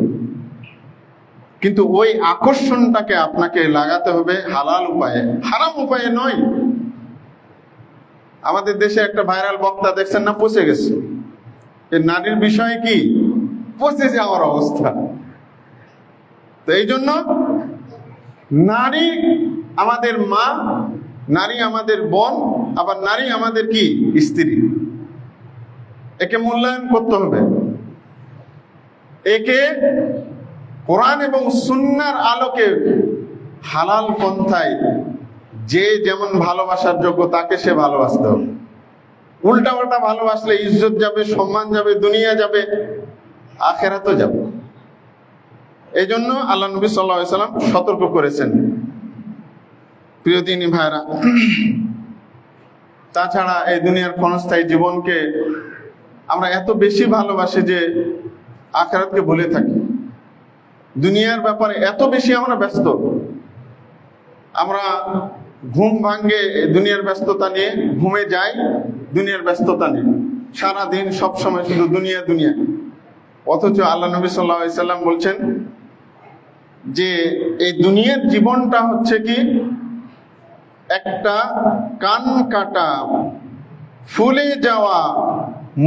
A: কিন্তু ওই আকর্ষণটাকে আপনাকে লাগাতে হবে হালাল উপায়ে, হারাম উপায়ে নয়। আমাদের দেশে একটা ভাইরাল বক্তা দেখছেন না, পচে গেছে। এই নারীর বিষয়ে কি পচে যাওয়ার অবস্থা। তো এই জন্য নারী আমাদের মা, নারী আমাদের বোন, আবার নারী আমাদের কি স্ত্রী। একে মূল্যায়ন করতে হবে, একে কোরআন এবং সুন্নাহর আলোকে হালাল পন্থায় যে যেমন ভালোবাসার যোগ্য তাকে সে ভালোবাসতে হবে। উল্টাপাল্টা ভালোবাসলে ইজ্জত যাবে, সম্মান যাবে, দুনিয়া যাবে, আখিরাতও যাবে। এই জন্য আল্লাহ নবী সাল্লাল্লাহু আলাইহি ওয়াসাল্লাম সতর্ক করেছেন। প্রিয় দিনী ভাইরা, তাছাড়া এই দুনিয়ার ক্ষণস্থায়ী জীবনকে আমরা এত বেশি ভালোবাসি যে আখিরাতকে ভুলে থাকি। দুনিয়ার ব্যাপারে এত বেশি আমরা ব্যস্ত, আমরা ঘুম ভাঙ্গে দুনিয়ার ব্যস্ততা নিয়ে, ঘুমে যাই দুনিয়ার ব্যস্ততা নিয়ে, সারাদিন সবসময় শুধু দুনিয়া দুনিয়া। অথচ আল্লাহ নবী সাল্লাল্লাহু আলাইহি ওয়াসাল্লাম বলছেন যে এই দুনিয়ার জীবনটা হচ্ছে কি একটা কান কাটা, ফুলে যাওয়া,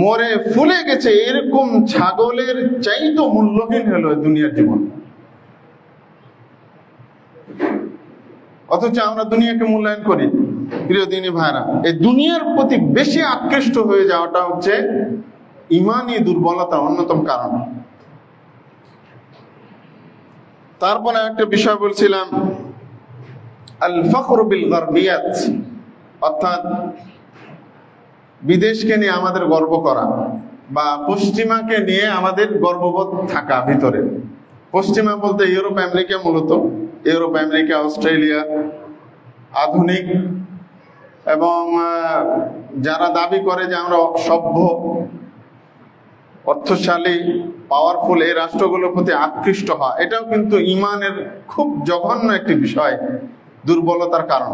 A: মরে ফুলে গেছে এরকম ছাগলের চাইতো মূল্যহীন হলো দুনিয়ার জীবন। অথচ আমরা দুনিয়াকে মূল্যায়ন করি। প্রিয় দিনী ভাইরা, এই দুনিয়ার প্রতি বেশি আকৃষ্ট হয়ে যাওয়াটা হচ্ছে ইমানি দুর্বলতার অন্যতম কারণ। তারপরে একটা বিষয় বলছিলাম, আল ফখরু বিল গারবিয়াত, অর্থাৎ বিদেশকে নিয়ে আমাদের গর্ব করা বা পশ্চিমাকে নিয়ে আমাদের গর্ববোধ থাকা ভিতরে। পশ্চিমা বলতে ইউরোপ আমেরিকা, মূলত ইউরোপ আমেরিকা, অস্ট্রেলিয়া, আধুনিক এবং যারা দাবি করে যে আমরা সভ্য, অর্থশালী, পাওয়ারফুল, এই রাষ্ট্রগুলোর প্রতি আকৃষ্ট হওয়া, এটাও কিন্তু ইমানের খুব জঘন্য একটি বিষয়, দুর্বলতার কারণ।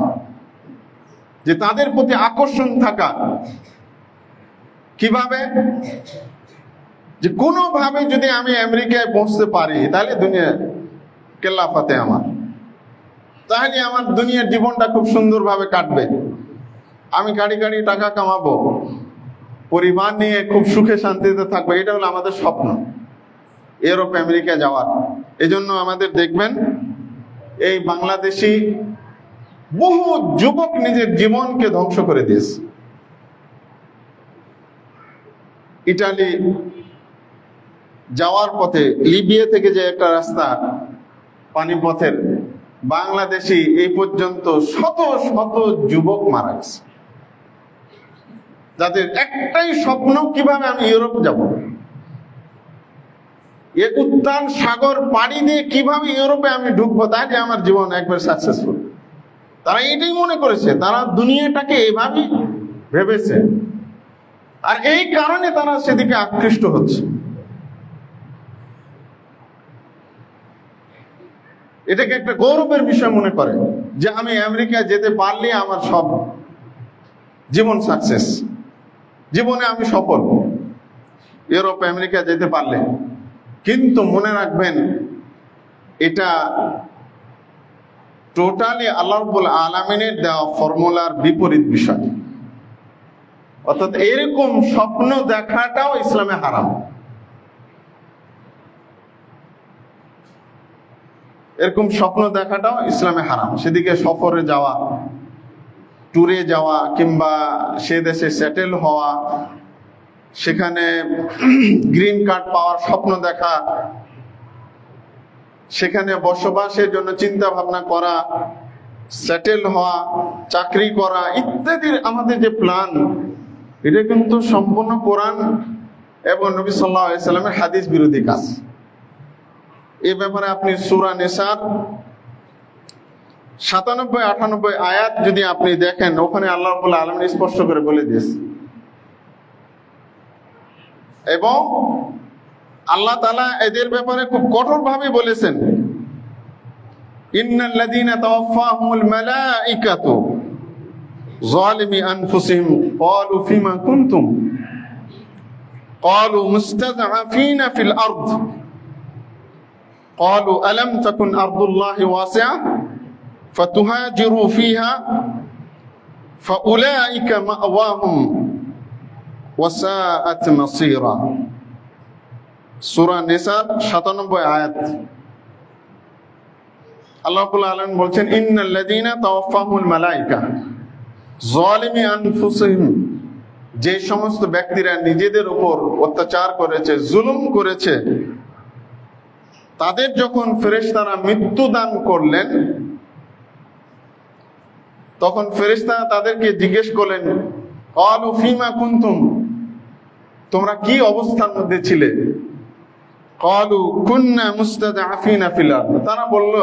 A: যে তাদের প্রতি আকর্ষণ থাকা কিভাবে, যে কোনোভাবে যদি আমি আমেরিকায় পৌঁছতে পারি তাহলে দুনিয়া কেল্লাফাতে আমার, তাহলে আমার দুনিয়ার জীবনটা খুব সুন্দরভাবে কাটবে, আমি গাড়ি গাড়ি টাকা কামাবো, পরিবার নিয়ে খুব সুখে শান্তিতে থাকবো। এটা হলো আমাদের স্বপ্ন, ইউরোপ আমেরিকা যাওয়ার। এই জন্য আমাদের দেখবেন এই বাংলাদেশি বহু যুবক নিজের জীবনকে ধ্বংস করে দিয়েছে। ইটালি যাওয়ার পথে লিবিয়া থেকে যে একটা রাস্তা পানিপথের, বাংলাদেশি এই পর্যন্ত শত শত যুবক মারা গেছে, যাদের একটাই স্বপ্ন কিভাবে আমি ইউরোপ যাব, এ উত্তাল সাগর পাড়ি দিয়ে কিভাবে ইউরোপে আমি ঢুকবো, তাই যে আমার জীবন একবার সাকসেসফুল। তারা এটাই মনে করেছে, তারা দুনিয়াটাকে এভাবেই ভেবেছে, আর এই কারণে তারা সেদিকে আকৃষ্ট হচ্ছে। এটাকে একটা গৌরবের বিষয় মনে করে যে আমি আমেরিকা যেতে পারলে আমার সব জীবন সাকসেস, জীবনে আমি সফল, ইউরোপ আমেরিকা যেতে পারলে। কিন্তু মনে রাখবেন, এটা টোটালি আল্লাহ রাব্বুল আলামিনের দেওয়া ফর্মুলার বিপরীত বিষয়। অর্থাৎ এরকম স্বপ্ন দেখাটাও ইসলামে হারাম। এরকম স্বপ্ন দেখাটাও ইসলামে হারাম। সেদিকে সফরে যাওয়া, ট্যুরে যাওয়া, কিংবা সে দেশে সেটেল হওয়া, সেখানে গ্রিন কার্ড পাওয়ার স্বপ্ন দেখা, সেখানে বসবাসের জন্য চিন্তা ভাবনা করা, সেটেল হওয়া, চাকরি করা ইত্যাদির আমাদের যে প্ল্যান, এটা কিন্তু সম্পূর্ণ কোরআন এবং নবী সাল্লাল্লাহু আলাইহি সাল্লামের হাদিস বিরোধী কাজ। এই ব্যাপারে আপনি সূরা নিসার ৯৭-৯৮ আয়াত যদি আপনি দেখেন, ওখানে আল্লাহ রাব্বুল আলামিন স্পষ্ট করে বলে দিয়েছে। এবং আল্লাহ তাআলা এদের ব্যাপারে খুব কঠোরভাবে বলেছেন, ইন্নাল্লাযীনা তাওয়াফফাহুমুল মালাঈকাতু যালিমি আনফুসিহিম ক্বালু ফিমা কুনতুম ক্বালু মুস্তাযআফিনা ফিল আরদ ক্বালু আলাম তাকুন আরদুল্লাহি ওয়াসিআ ফাতুহাজিরু ফিহা ফাউলাইকা মাওয়াহুম ওয়া সাআত মাসীরা। সূরা নিসার ৯৭ আয়াত। আল্লাহ রাব্বুল আলামিন বলছেন, ইন্নাল্লাযীনা তাওয়াফফাহুমুল মালাঈকা যালিমি আনফুসিহিম, যে সমস্ত ব্যক্তিরা নিজেদের উপর অত্যাচার করেছে, জুলুম করেছে, তাদের যখন ফেরেশতারা মৃত্যু দান করলেন, তখন ফেরেশতারা তাদেরকে জিজ্ঞেস করলেন, ক্বালু ফিমা কুনতুম, তোমরা কি অবস্থার মধ্যে ছিলে? ক্বালু কুন্না মুস্তাযআফিনা ফিল আরদ, তারা বলল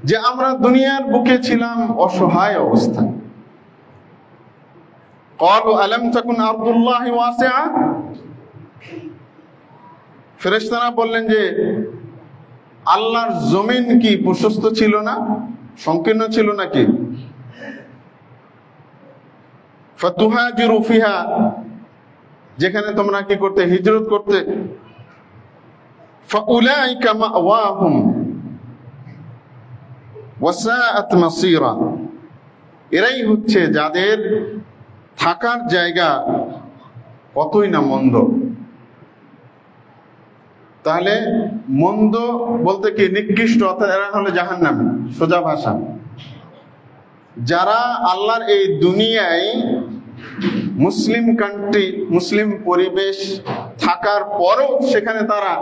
A: যে আমরা দুনিয়ার বুকে ছিলাম অসহায় অবস্থায়। ক্বালু আলাম তাকুন আরদুল্লাহি ওয়াসিআ, ফেরেশতারা বললেন যে আল্লাহর জমিন কি প্রশস্ত ছিল না, সংকীর্ণ ছিল নাকি? ফাতুহাজিরু ফিহা, যেখানে তোমরা কি করতে, হিজরত করতে। ফাউলাইকা মাওয়াহুম ওয়া সাআত মাসীরা, এরাই হচ্ছে যাদের থাকার জায়গা কতই না মন্দ। তাহলে মন্দ বলতে কি, নিকৃষ্ট, অর্থাৎ এরা হলো জাহান্নামী, সোজা ভাষা। যারা আল্লাহর এই দুনিয়ায় মুসলিম কান্ট্রি, মুসলিম পরিবেশ থাকার পরও সেখানে তারা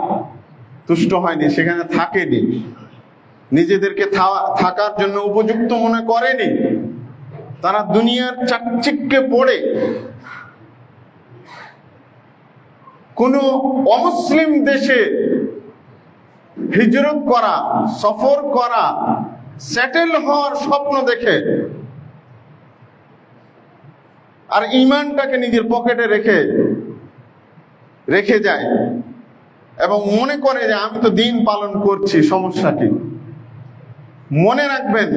A: তুষ্ট হয়নি, সেখানে থাকেনি, নিজেদেরকে থাকার জন্য উপযুক্ত মনে করেনি, তারা দুনিয়ার চাকচিক্যে পড়ে কোন অমুসলিম দেশে হিজরত করা, সফর করা, সেটেল হওয়ার স্বপ্ন দেখে আর ঈমানটাকে নিজের পকেটে রেখে যায় এবং মনে করে যে আমি তো দিন পালন করছি, সমস্যা কি? মনে রাখবেন,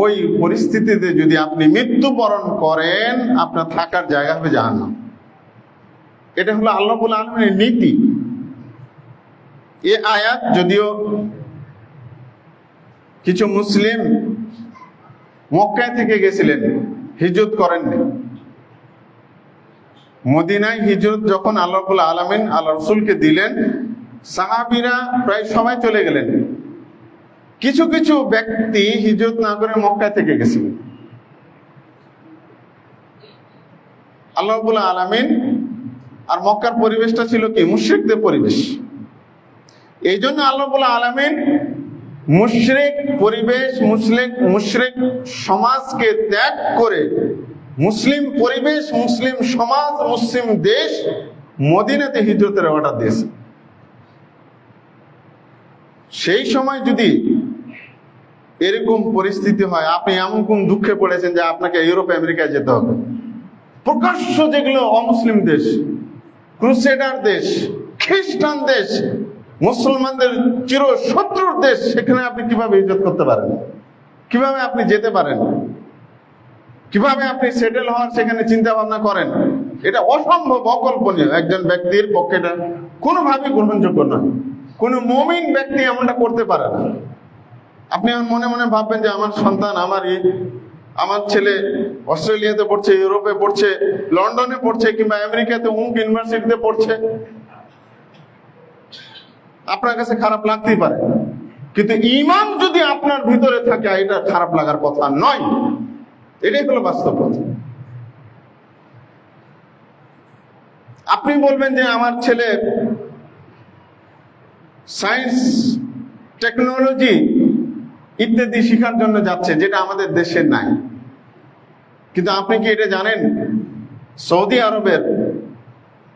A: ওই পরিস্থিতিতে যদি আপনি মৃত্যুবরণ করেন, আপনার থাকার জায়গা হবে জাহান্নাম। এটা হলো আল্লাহ রাব্বুল আলামিনের নীতি। এই আয়াত যদিও কিছু মুসলিম মক্কা থেকে গেছিলেন, হিজরত করেননি। মদিনায় হিজরত যখন আল্লাহ রাব্বুল আলামিন আল্লাহ রাসূলকে দিলেন, সাহাবীরা প্রায় সবাই চলে গেলেন। কিছু কিছু ব্যক্তি হিজরত না করে মক্কা থেকে গেছিলেন। আল্লাহ রাব্বুল আলামিন, আর মক্কার পরিবেশটা ছিল কি মুশরিকদের পরিবেশ। এই জন্য আল্লাহ রাব্বুল আলামিন মুশরিক পরিবেশ, মুশরিক সমাজকে ত্যাগ করে মুসলিম পরিবেশ, মুসলিম সমাজ, মুসলিম দেশ মদিনাতে হিজরতের অর্ডার দিয়েছে। সেই সময় যদি এরকম পরিস্থিতি হয়, আপনি এমন কোন দুঃখে পড়েছেন যে আপনাকে ইউরোপ আমেরিকায় যেতে হবে, প্রকাশ্য যেগুলো অমুসলিম দেশ, ক্রুসেডার দেশ, খ্রিস্টান দেশ, মুসলমানদের চির শত্রুর দেশ, সেখানে আপনি কিভাবে হিজরত করতে পারেন? কিভাবে আপনি যেতে পারেন? কিভাবে আপনি সেটেল হওয়ার সেখানে চিন্তা ভাবনা করেন? এটা অসম্ভব, অকল্পনীয়। একজন ব্যক্তির পক্ষে এটা কোনোভাবেই গ্রহণযোগ্য নয়। কোন মুমিন ব্যক্তি এমনটা করতে পারে না। আপনি মনে মনে ভাববেন যে আমার সন্তান, আমার ছেলে অস্ট্রেলিয়াতে পড়ছে, ইউরোপে পড়ছে, লন্ডনে পড়ছে, কিংবা আমেরিকাতে অমুক ইউনিভার্সিটিতে পড়ছে, আপনার কাছে খারাপ লাগতেই পারে। কিন্তু ঈমান যদি আপনার ভিতরে থাকে, এটা খারাপ লাগার কথা নয়। এটাই হলো বাস্তব কথা। আপনি বলবেন যে আমার ছেলে সায়েন্স, টেকনোলজি ইত্যাদি শিখার জন্য যাচ্ছে, যেটা আমাদের দেশে নাই। কিন্তু আপনি কি এটা জানেন, সৌদি আরবের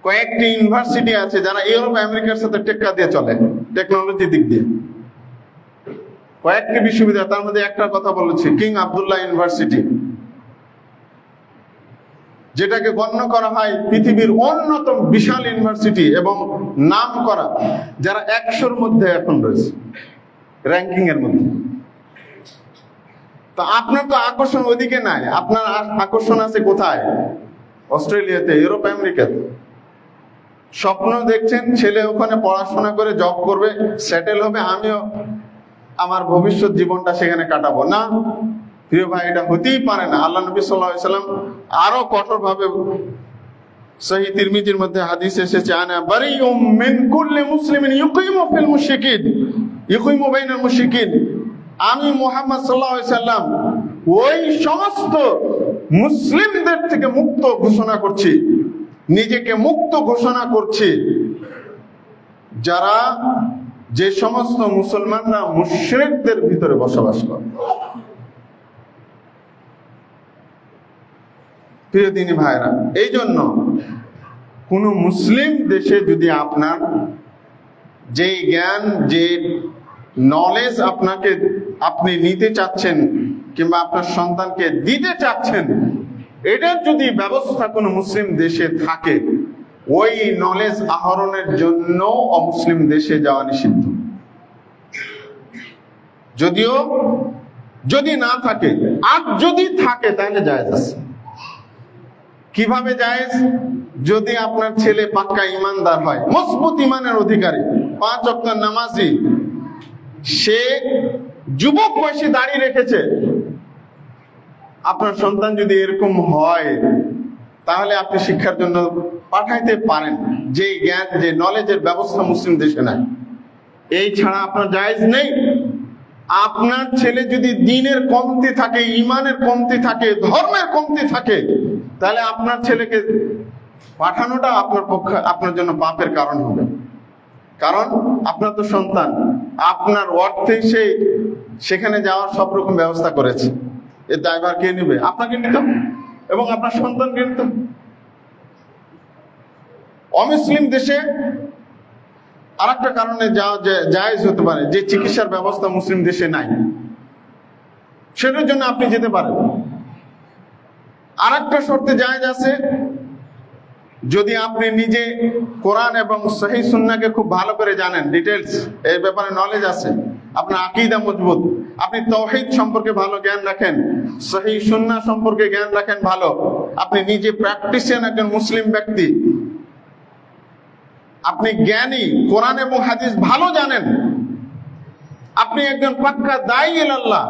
A: কয়েকটি ইউনিভার্সিটি আছে যারা ইউরোপ আমেরিকার সাথে টেক্কা দিয়ে চলে টেকনোলজি দিক দিয়ে। কয়েকটি বিশ্ববিদ্যালয়, তার মধ্যে একটা কথা বলেছি, কিং আব্দুল্লাহ ইউনিভার্সিটি, যেটাকে গণ্য করা হয় পৃথিবীর অন্যতম বিশাল ইউনিভার্সিটি এবং নাম করা, যারা 100-র মধ্যে এখন রয়েছে, র্যাঙ্কিং এর মধ্যে। তো আপনার তো আকর্ষণ ওদিকে নাই, আপনার আকর্ষণ আছে কোথায়? অস্ট্রেলিয়াতে, ইউরোপ আমেরিকাতে। স্বপ্ন দেখছেন ছেলে ওখানে পড়াশোনা করে জব করবে, সেটেল হবে, আমিও আমার ভবিষ্যৎ জীবনটা সেখানে কাটাবো। না প্রিয় ভাই, এটা হতেই পারে না। আল্লাহ নবী সাল্লাল্লাহু আলাইহি সাল্লাম আরো কঠোরভাবে, সহিহ তিরমিজির মধ্যে হাদিস এসেছে, আনা বারিউম মিন কুল্লি মুসলিমিন ইউকিমু ফিল মুশরিকিন ইউকিমু বাইনাল মুশরিকিন, আমি মুহাম্মদ সাল্লাল্লাহু আলাইহি সাল্লাম ওই সমস্ত মুসলিমদের থেকে মুক্ত ঘোষণা করছি, নিজেকে মুক্ত ঘোষণা করছি, যারা, যে সমস্ত মুসলমানরা মুশরিকদের ভিতরে বসবাস করে। প্রিয় দিনী ভাইরা, এই জন্য কোন মুসলিম দেশে যদি আপনার যে জ্ঞান, যে নলেজ আপনি নিতে চাচ্ছেন কিংবা আপনার সন্তানকে দিতে চাচ্ছেন, এটার যদি ব্যবস্থা কোনো মুসলিম দেশে থাকে, ওই নলেজ আহরণের জন্য অমুসলিম দেশে যাওয়া নিষিদ্ধ। যদিও যদি না থাকে, আর যদি থাকে তাহলে জায়েজ আছে। কিভাবে জায়েজ? যদি আপনার ছেলে পাক্কা ইমানদার হয়, মজবুত ইমানের অধিকারী, 5 ওয়াক্ত নামাজি, সে যুবক বয়সে দাঁড়িয়ে রেখেছে, আপনার সন্তান যদি এরকম হয়, তাহলে আপনি শিক্ষার জন্য পাঠাইতে পারেন। যে জ্ঞান, যে নলেজের ব্যবস্থা মুসলিম দেশে নাই, এই ছাড়া আপনার জায়েজ নেই। আপনার ছেলে যদি দ্বীনের কমতি থাকে, ইমানের কমতি থাকে, ধর্মের কমতি থাকে, তাহলে আপনার ছেলেকে পাঠানোটা আপনার জন্য পাপের কারণ হবে। কারণ আপনার তো সন্তান, আপনার অর্থে সেখানে যাওয়ার সব রকম ব্যবস্থা করেছে। এর দায়ভার কে নেবে? আপনাকে নিতে এবং আপনার সন্তানকে নিতে। অমুসলিম দেশে আরেকটা কারণে যাওয়া জায়েজ হতে পারে, যে চিকিৎসার ব্যবস্থা মুসলিম দেশে নাই, সেটার জন্য আপনি যেতে পারেন। আরেকটা শর্তে জায়েজ আছে, যদি আপনি নিজে কোরআন এবং সহিহ সুন্নাহকে খুব ভালো করে জানেন, ডিটেইলস এই ব্যাপারে নলেজ আছে, আপনার আকীদা মজবুত, আপনি তাওহীদ সম্পর্কে ভালো জ্ঞান রাখেন, সহিহ সুন্নাহ সম্পর্কে জ্ঞান রাখেন ভালো, আপনি নিজে প্র্যাকটিশিয়ান একজন মুসলিম ব্যক্তি, আপনি জ্ঞানী, কোরআন এবং হাদিস ভালো জানেন, আপনি একজন পাক্কা দায়ী ইলাল্লাহ,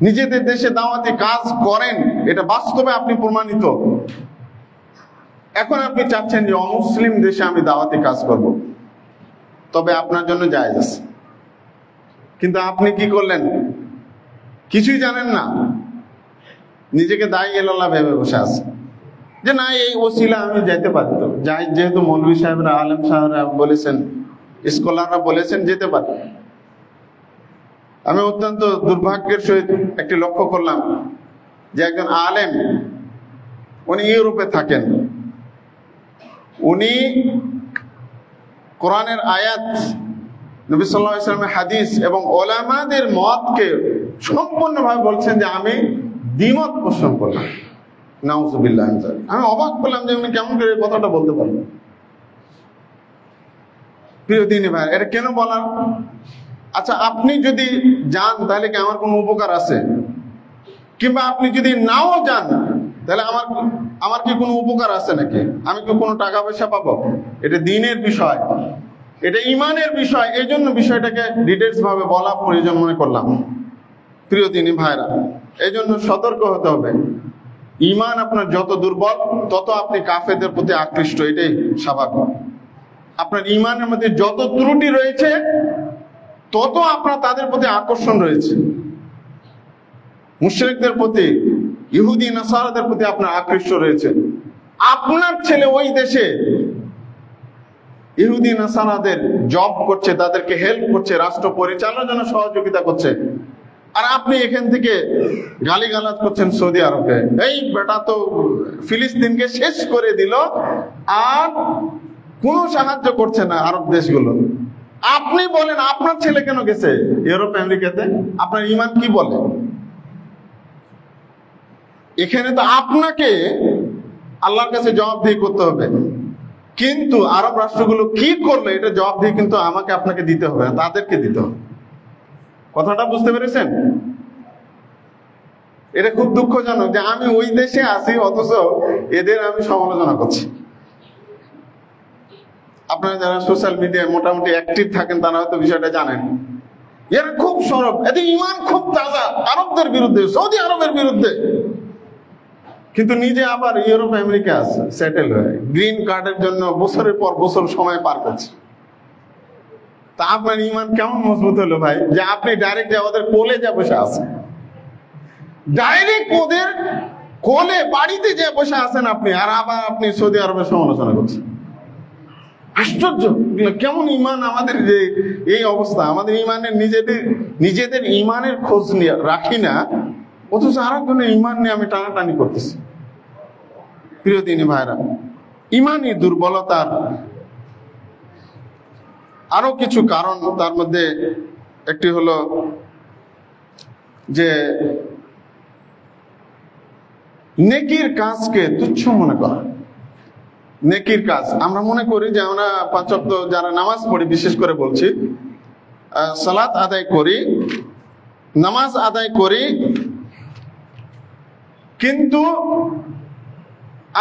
A: নিজেদের দেশে দাওয়াতি কাজ করেন, এটা বাস্তবে আপনি প্রমাণিত। এখন আপনি চাচ্ছেন যে অমুসলিম দেশে আমি দাওয়াতি কাজ করব, তবে আপনার জন্য জায়েজ আছে। কিন্তু আপনি কি করলেন? কিছুই জানেন না, নিজেকে দায়ী এলাল্লাহ ভেবে বসে আছে যে না, এই ওসিলা আমি যেতে পারতো, যাই, যেহেতু মৌলভী সাহেবরা, আলেম সাহেবরা বলেছেন, স্কলাররা বলেছেন, যেতে পারে। আমি অত্যন্ত দুর্ভাগ্যের সহিত একটি লক্ষ্য করলাম যে একজন আলেম, উনি ইউরোপে থাকেন, উনি কোরআনের আয়াত, নবী সাল্লাল্লাহু আলাইহি ওয়াসাল্লামের হাদিস এবং ওলামাদের মতকে সম্পূর্ণভাবে বলছেন যে আমি দ্বিমত পোষণ করলাম। নাউযুবিল্লাহ। আমি অবাক পেলাম যে উনি কেমন করে কথাটা বলতে পারলেন। প্রিয় দিনী ভাই, এটা কেন বলার? আচ্ছা, আপনি যদি যান তাহলে কি আমার কোনো উপকার আছে? কিংবা আপনি যদি নাও যান তাহলে আমার কি কোনো উপকার আছে নাকি? আমি কি কোনো টাকা পয়সা পাবো? এটা দ্বীনের বিষয়, এটা ঈমানের বিষয়। এই জন্য বিষয়টাকে ডিটেলস ভাবে বলা প্রয়োজন মনে করলাম। প্রিয় দিনী ভাইরা, এই জন্য সতর্ক হতে হবে। ঈমান আপনার যত দুর্বল, তত আপনি কাফেরদের প্রতি আকৃষ্ট, এটাই স্বাভাবিক। আপনার ঈমানের মধ্যে যত ত্রুটি রয়েছে, তত আপনার তাদের প্রতি আকর্ষণ রয়েছে। মুশরিকদের প্রতি, ইহুদি নাসারাদের প্রতি আপনার আকৃষ্ট রয়েছে। আপনার ছেলে ওই দেশে ইহুদি নাসারাদের জব করছে, তাদেরকে হেল্প করছে, রাষ্ট্র পরিচালনার জন্য সহযোগিতা করছে, আর আপনি এখান থেকে গালিগালাজ করছেন সৌদি আরবে। এই বেটা তো ফিলিস্তিনকে শেষ করে দিল, আর কোনো সাহায্য করছে না আরব দেশগুলো। আপনি বলেন আপনার ছেলে কেন গেছে ইউরোপ আমেরিকাতে? আপনার ঈমান কি বলে? এখানে তো আপনাকে আল্লাহর কাছে জবাবদিহি করতে হবে, কিন্তু আরব রাষ্ট্রগুলো কি করলো এটা জবাবদিহি কিন্তু আমাকে আপনাকে দিতে হবে, তাদেরকে দিতে হবে। কথাটা বুঝতে পেরেছেন? এটা খুব দুঃখজনক যে আমি ওই দেশে আছি, অথচ এদের আমি সমালোচনা করছি। আপনারা যারা সোশ্যাল মিডিয়ায় মোটামুটি অ্যাক্টিভ থাকেন তারা হয়তো বিষয়টা জানেন। এরা খুব সরব, এদের ঈমান খুব তাজা আরবদের বিরুদ্ধে, সৌদি আরবের বিরুদ্ধে, কিন্তু নিজে আবার ইউরোপ আমেরিকা আছে সেটেল হয়ে, গ্রিন কার্ডের জন্য বছরের পর বছর সময় পার করছে। তা আপনার ঈমান কেমন মজবুত হলো ভাই যে আপনি ডাইরেক্ট ওদের কোলে যা বসে আছেন, ডাইরেক্ট ওদের কোলে বাড়িতে যে বসে আছেন আপনি, আর আবার আপনি সৌদি আরবের সমালোচনা করছেন? আশ্চর্য! কেমন ঈমান আমাদের, যে এই অবস্থা, আমাদের ঈমানের নিজেদের ঈমানের খোঁজ রাখি না, অথচ আরেকজনের ঈমান নিয়ে আমি টানাটানি করতেছি। প্রিয় দিনী ভাইরা, ঈমানই দুর্বলতার আরো কিছু কারণ, তার মধ্যে একটি হলো যে নেকির কাজকে তুচ্ছ মনে করা। নেকির কাজ আমরা মনে করি যে আমরা পাঁচ ওয়াক্ত যারা নামাজ পড়ি, বিশেষ করে বলছি, সালাত আদায় করি, নামাজ আদায় করি, কিন্তু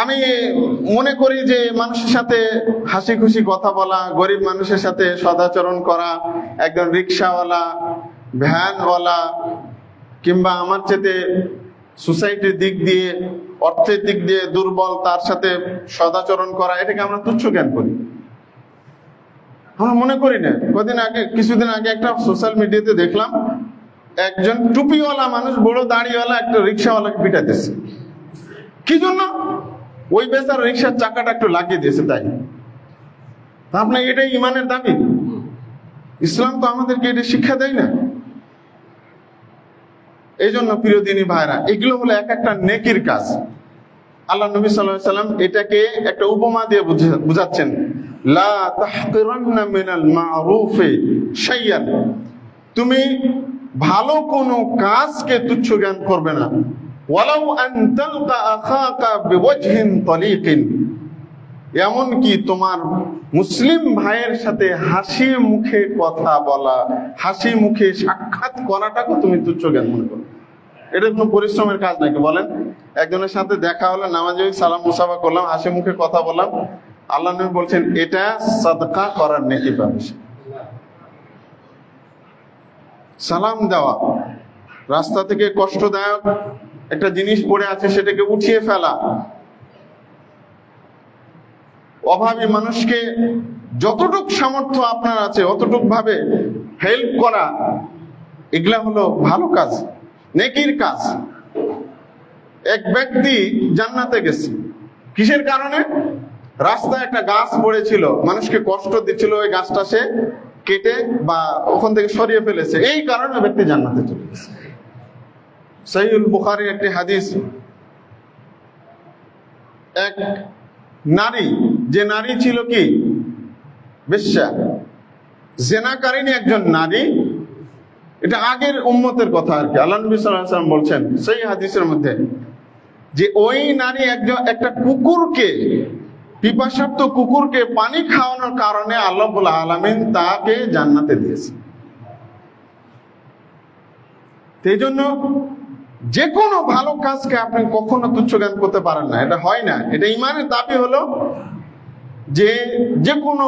A: আমি মনে করি যে মানুষের সাথে হাসি খুশি কথা বলা, গরিব মানুষের সাথে সদাচরণ করা, একজন রিক্সাওয়ালা, ভ্যানওয়ালা, কিংবা আমার চেয়ে সোসাইটির দিক দিয়ে, অর্থের দিক দিয়ে দুর্বল, তার সাথে সদাচরণ করা, এটাকে আমরা তুচ্ছ জ্ঞান করি। আমরা মনে করি না। কিছুদিন আগে একটা সোশ্যাল মিডিয়াতে দেখলাম, একজন টুপিওয়ালা মানুষ, বড় দাড়িওয়ালা একটা রিক্সাওয়ালাকে পিটাইতেছে। কি জন্য? ওই বেচার রিক্সার চাকাটা একটু লাগিয়ে দিয়েছে, তাই। আপনার এটাই ঈমানের দাবি? ইসলাম তো আমাদেরকে এটা শিক্ষা দেয় না। এই জন্য প্রিয় দিনী ভাইরা, এগুলো হলো এক একটা নেকির কাজ। আল্লাহ নবী সাল্লাল্লাহু আলাইহি ওয়াসাল্লাম এটাকে একটা উপমা দিয়ে বুঝাচ্ছেন, লা তাহকিরান্না মিনাল মারুফি শাইয়ান, তুমি ভালো কোনো কাজকে তুচ্ছ জ্ঞান করবে না। ওয়ালাউ আন তালকা আখাকা বিওয়াজহিন তালিকিন, এমনকি তোমার মুসলিম ভাইয়ের সাথে হাসি মুখে কথা বলা, হাসি মুখে সাক্ষাৎ করাটাকে তুমি তুচ্ছ জ্ঞান মনে করো। এটা কোনো পরিশ্রমের কাজ নাকি বলেন? একজনের সাথে দেখা হলো, নামাজে সালাম মুসাফা করলাম, হাসি মুখে কথা বললাম, আল্লাহ নবী বলছেন এটা সাদকা করার নেকি পাবে। সালাম দেওয়া, রাস্তা থেকে কষ্টদায়ক একটা জিনিস পড়ে আছে সেটাকে উঠিয়ে ফেলা, অভাবী মানুষকে যতটুক সামর্থ্য আপনার আছে অতটুক ভাবে হেল্প করা, এগুলা হলো ভালো কাজ, নেকির কাজ। এক ব্যক্তি জান্নাতে গেছে কিসের কারণে? রাস্তায় একটা গাছ পড়েছিল, মানুষকে কষ্ট দিচ্ছিল, ওই গাছটা সে কেটে বা ওখান থেকে সরিয়ে ফেলেছে, এই কারণে ব্যক্তি জান্নাতে চলে গেছে। সহিহুল বুখারীর একটি হাদিস, এক নারী, যে নারী ছিল কি বেশ্যা, জেনাকারিনী একজন নারী, এটা আগের উম্মতের কথা আর কি। আল্লাহ নবী সাল্লাল্লাহু আলাইহি ওয়াসাল্লাম বলছেন সেই হাদিসের মধ্যে যে ওই নারী একটা কুকুরকে, পিপাসার্ত কুকুরকে পানি খাওয়ানোর কারণে আল্লাহ রাব্বুল আলামিন তাকে জান্নাতে দিয়েছে। এই জন্য যে কোনো ভালো কাজকে আপনি কখনো তুচ্ছ জ্ঞান করতে পারেন না, এটা হয় না। এটা ইমানের দাবি হলো যে যে কোনো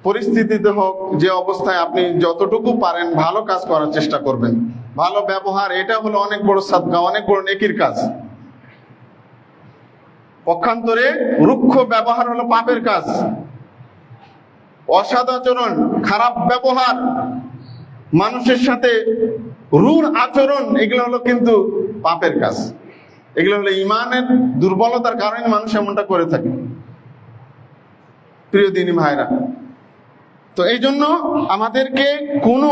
A: পরিস্থিতিতে হোক, যে অবস্থায় আপনি যতটুকু পারেন ভালো কাজ করার চেষ্টা করবেন। ভালো ব্যবহার, এটা হলো অনেক বড় সাদকা, অনেক বড় নেকির কাজ। পক্ষান্তরে রুক্ষ ব্যবহার হলো পাপের কাজ। অসদাচরণ, খারাপ ব্যবহার, মানুষের সাথে রূঢ় আচরণ, এগুলো হলো কিন্তু পাপের কাজ। এগুলো হলো ইমানের দুর্বলতার কারণে মানুষ এমনটা করে থাকে। প্রিয় দিনী ভাইরা, তো এই জন্য আমাদেরকে কোনো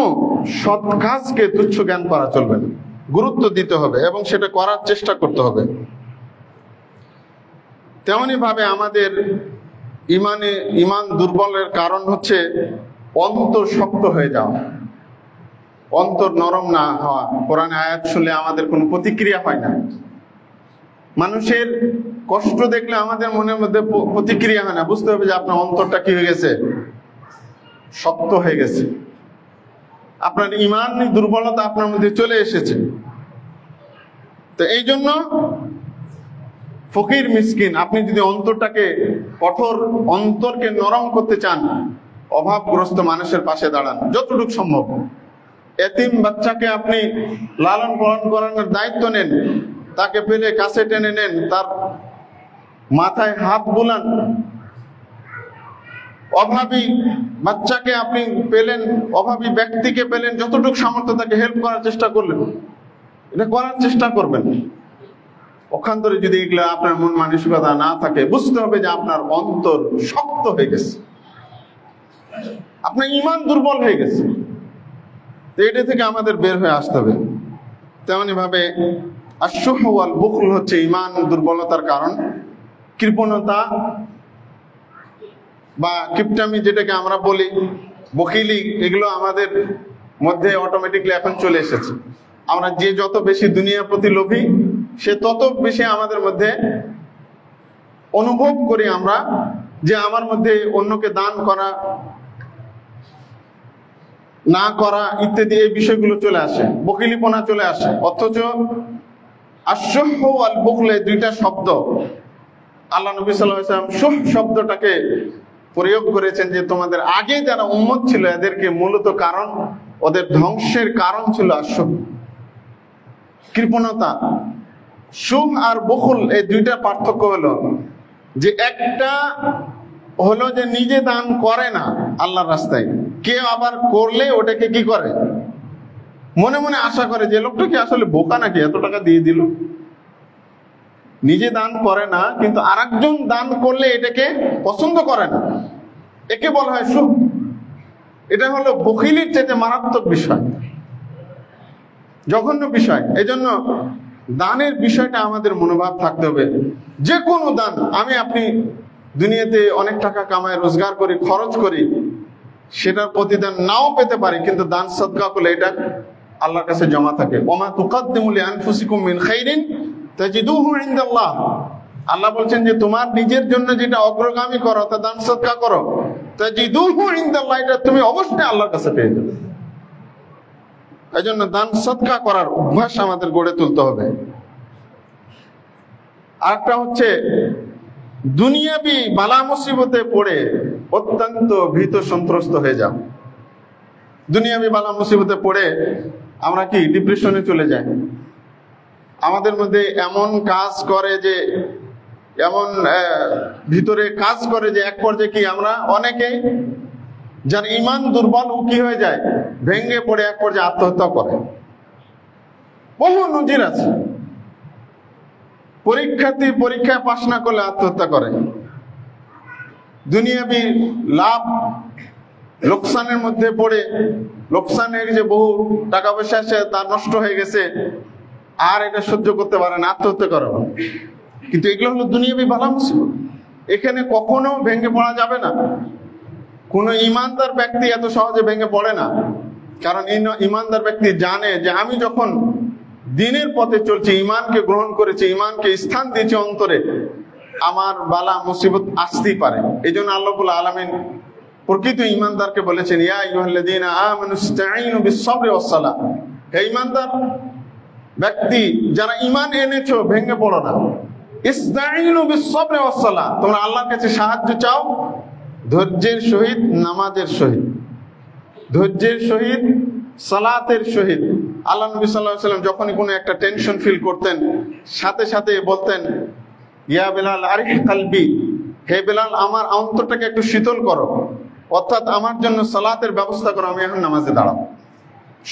A: সৎ কাজকে তুচ্ছ জ্ঞান করা চলবে না, গুরুত্ব দিতে হবে এবং সেটা করার চেষ্টা করতে হবে। তেমনি ভাবে আমাদের ইমান দুর্বলের কারণ হচ্ছে অন্তর শক্ত হয়ে যাওয়া, অন্তর নরম না হওয়া। কোরআনে আয়াত শুনলে আমাদের কোনো প্রতিক্রিয়া হয় না। মানুষের কষ্ট দেখলে আমাদের মনের মধ্যে প্রতিক্রিয়া হয় না। বুঝতে হবে যে আপনার অন্তরটা কি হয়ে গেছে, শক্ত হয়ে গেছে, আপনার ইমান দুর্বলতা আপনার মধ্যে চলে এসেছে। তো এই জন্য ফকির মিসকিন, আপনি যদি অন্তরটাকে কঠোর, অন্তরকে নরম করতে চান, অভাবগ্রস্ত মানুষের পাশে দাঁড়ান যতটুকু সম্ভব। এতিম বাচ্চাকে আপনি লালন পালন করানোর দায়িত্ব নেন, তাকে পেলে কাছে টেনে নেন, তার মাথায় হাত বুলান। অভাবী বাচ্চাকে আপনি পেলেন, অভাবী ব্যক্তিকে পেলেন, যতটুকু সামর্থ্য তাকে হেল্প করার চেষ্টা করলেন, এটা করার চেষ্টা করবেন। পক্ষান্তরে যদি এগুলো আপনার মন মানসিকতা না থাকে, বুঝতে হবে যে আপনার অন্তর শক্ত হয়ে গেছে, আপনার ঈমান দুর্বল হয়ে গেছে। তো এটা থেকে আমাদের বের হয়ে আসতে হবে। তেমনি ভাবে আশ-শুহ ওয়াল বুখল হচ্ছে ঈমান দুর্বলতার কারণ। কৃপণতা বা কিপটামি, যেটাকে আমরা বলি বকিলি, এগুলো আমাদের মধ্যে অটোমেটিকলি এখন চলে এসেছে। আমরা যে যত বেশি দুনিয়ার প্রতি লোভী, সে তত বেশি আমাদের মধ্যে অনুভব করি আমরা যে আমার মধ্যে অন্যকে দান করা, না করা ইত্যাদি এই বিষয়গুলো চলে আসে, বকিলিপনা চলে আসে। অথচ আশ-শুহ ওয়াল বুখল দুইটা শব্দ আল্লাহ নবী সাল্লাল্লাহু আলাইহি ওয়াসাল্লাম শুহ শব্দটাকে প্রয়োগ করেছেন যে তোমাদের আগে যারা উম্মত ছিল এদেরকে মূলত কারণ, ওদের ধ্বংসের কারণ ছিল আশ-শুহ, কৃপণতা। শুহ আর বুখল এই দুইটা পার্থক্য হলো যে একটা হলো যে নিজে দান করে না আল্লাহর রাস্তায়, কেউ আবার করলে ওটাকে কি করে, মনে মনে আশা করে যে লোকটা কি আসলে বোকা নাকি, এত টাকা দিয়ে দিল। নিজে দান করে না, কিন্তু আরেকজন দান করলে এটাকে পছন্দ করে না, একে বলা হয় শুহ। এটা হলো বখিলির চেয়ে মারাত্মক বিষয়, জঘন্য বিষয়। এই জন্য দানের বিষয়টা আমাদের মনোভাব থাকতে হবে। যে কোনো দান, আপনি দুনিয়াতে অনেক টাকা কামাই, রোজগার করি, খরচ করি, সেটার প্রতিদান নাও পেতে পারি, কিন্তু দান সদকা করলে এটা আল্লাহর কাছে জমা থাকে। ওমা তুকাদ্দিমু লিআনফুসিকুম মিন খাইরিন তাজিদুহু ইনদাল্লাহ। আল্লাহ বলছেন যে তোমার নিজের জন্য যেটা অগ্রগামী করো, তা দান সদকা করো, তাজিদুহু ইনদাল্লাহ, এটা তুমি অবশ্যই আল্লাহর কাছে পেয়ে যাবে। এই জন্য দান সদকা করার অভ্যাস আমাদের গড়ে তুলতে হবে। আরেকটা হচ্ছে দুনিয়াবি বালা মুসিবতে পড়ে অত্যন্ত ভীত সন্ত্রস্ত হয়ে যাও। দুনিয়াবি বালা মুসিবতে পড়ে আমরা কি ডিপ্রেশনে চলে যাই। আমাদের মধ্যে এমন কাজ করে যে, এমন ভিতরে কাজ করে যে এক পর্যায়ে কি আমরা অনেকেই যার ইমান দুর্বল ও কি হয়ে যায়, ভেঙে পড়ে এক পর্যায়ে আত্মহত্যা করে। বহু নজির আছে। পরীক্ষার্থী পরীক্ষায় পাশ না করলে আত্মহত্যা করে। দুনিয়াবি লাভ লোকসানের মধ্যে পড়ে, লোকসানের যে বহু টাকা পয়সা আছে তার নষ্ট হয়ে গেছে, আর এটা সহ্য করতে পারে না, আত্মহত্যা করে। কিন্তু এগুলো হলো দুনিয়াবি বালা মুসিবত, এখানে কখনো ভেঙে পড়া যাবে না। কোন ইমানদার ব্যক্তি এত সহজে ভেঙে পড়ে না, কারণ ইমানদার ব্যক্তি জানে যে আমি যখন দিনের পথে চলছি, ইমানকে গ্রহণ করেছি, ইমানকে স্থান দিয়েছি অন্তরে, আমার বালা মুসিবত আসতেই পারে। এই জন্য আল্লাহ রাব্বুল আলামিন প্রকৃত ইমানদারকে বলেছেন, ইয়া আইয়ুহাল্লাযীনা আমানু ইসতাঈনু বিস-সাবরি ওয়াস-সালাহ। হে ইমানদার ব্যক্তি, যারা ঈমান এনেছো, ভেঙে পড়ো না। ইসতাঈনু বিস-সাবরি ওয়াস-সালাহ, তোমরা আল্লাহর কাছে সাহায্য চাও ধৈর্যের সহিত, নামাজের সহিত, ধৈর্যের সহিত, সালাতের সহিত। আল্লাহ নবী সাল্লাল্লাহু আলাইহি ওয়াসাল্লাম যখনই কোনো একটা টেনশন ফিল করতেন, সাথে সাথে বলতেন, ইয়া বেলাল আরিফ কালবি, হে বেলাল আমার অন্তরটাকে একটু শীতল করো, অর্থাৎ আমার জন্য সালাতের ব্যবস্থা করো, আমি এখন নামাজে দাঁড়াবো।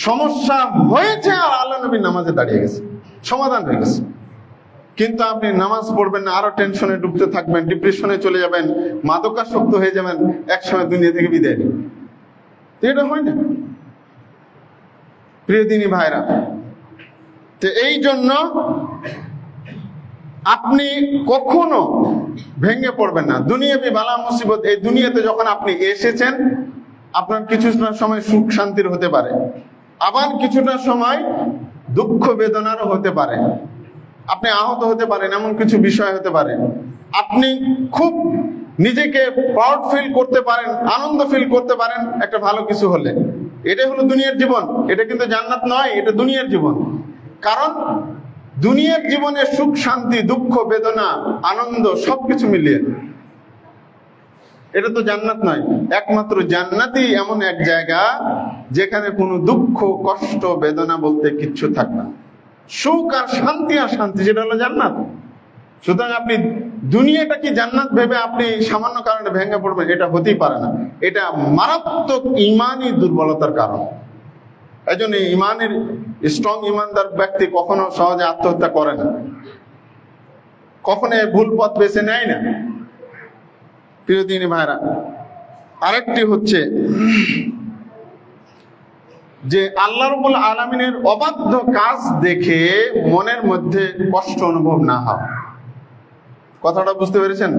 A: সমস্যা হয়েছে আর আল্লাহ নবী নামাজে দাঁড়িয়ে গেছে, সমাধান হয়ে গেছে। কিন্তু আপনি নামাজ পড়বেন না, আরো টেনশনে ডুবতে থাকবেন, ডিপ্রেশনে চলে যাবেন, মাদকাসক্ত হয়ে যাবেন, একসময় দুনিয়া থেকে বিদায় নেবেন। এটা হয় না প্রিয় দিনী ভাইরা। তো এই জন্য আপনি কখনো ভেঙে পড়বেন না। দুনিয়াবি বালা মুসিবত, এই দুনিয়াতে যখন আপনি এসেছেন, আপনার কিছুটা সময় সুখ শান্তির হতে পারে, আবার কিছুটা সময় দুঃখ বেদনারও হতে পারে, আপনি আহত হতে পারেন, এমন কিছু বিষয় হতে পারে, আপনি খুব নিজেকে প্রাউড ফিল করতে পারেন, আনন্দ ফিল করতে পারেন একটা ভালো কিছু হলে। এটাই হলো দুনিয়ার জীবন। এটা কিন্তু জান্নাত নয়, এটা দুনিয়ার জীবন। কারণ দুনিয়ার জীবনে সুখ শান্তি, দুঃখ বেদনা, আনন্দ সবকিছু মিলিয়ে, এটা তো জান্নাত নয়। একমাত্র জান্নাতই এমন এক জায়গা যেখানে কোনো দুঃখ কষ্ট বেদনা বলতে কিচ্ছু থাকবে না, সুখ আর শান্তি, আর শান্তি, যেটা হলো জান্নাত। সুতরাং আপনি দুনিয়াটা কি জান্নাত ভেবে আপনি সামান্য কারণে ভেঙে পড়বেন, এটা হতেই পারে না। এটা মারাত্মক ইমানই দুর্বলতার কারণ। এই জন্য ইমানের স্ট্রং ইমানদার ব্যক্তি কখনো সহজে আত্মহত্যা করে না, কখনো ভুল পথ বেছে নেয় না। প্রিয় দিনী ভাইরা, আরেকটি হচ্ছে যে আল্লাহ রাব্বুল আলামিনের অবাধ্য কাজ দেখে মনের মধ্যে কষ্ট অনুভব না হয়। কথাটা বুঝতে পেরেছেন?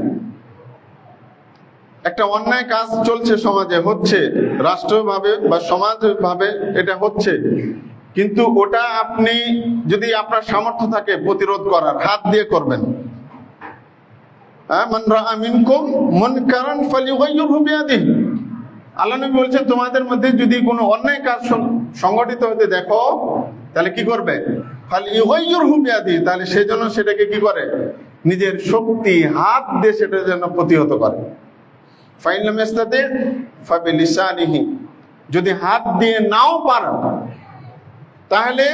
A: একটা অন্যায় কাজ চলছে সমাজে, হচ্ছে রাষ্ট্রভাবে বা সমাজভাবে, এটা হচ্ছে, কিন্তু ওটা আপনি যদি আপনার সামর্থ্য থাকে প্রতিরোধ করার, হাত দিয়ে করবেন। মান রাআ মিনকুম মুনকারান ফালিয়ুগাইয়িরহু বিয়াদিহি। আল্লাহ নবী বলছেন, তোমাদের মধ্যে যদি কোনো অন্যায় কাজ সংগঠিত হতে দেখো, তাহলে কি করবে? ফালিয়ুগাইয়িরহু বিয়াদিহি, তাহলে সেজন্য সেটাকে কি করে? নিজের শক্তি, হাত দিয়ে সেটার জন্য প্রতিহত করে। ফাইন লাম ইস্তাতি ফাবিলিসানিহি, যদি হাত দিয়ে নাও পারে তাহলে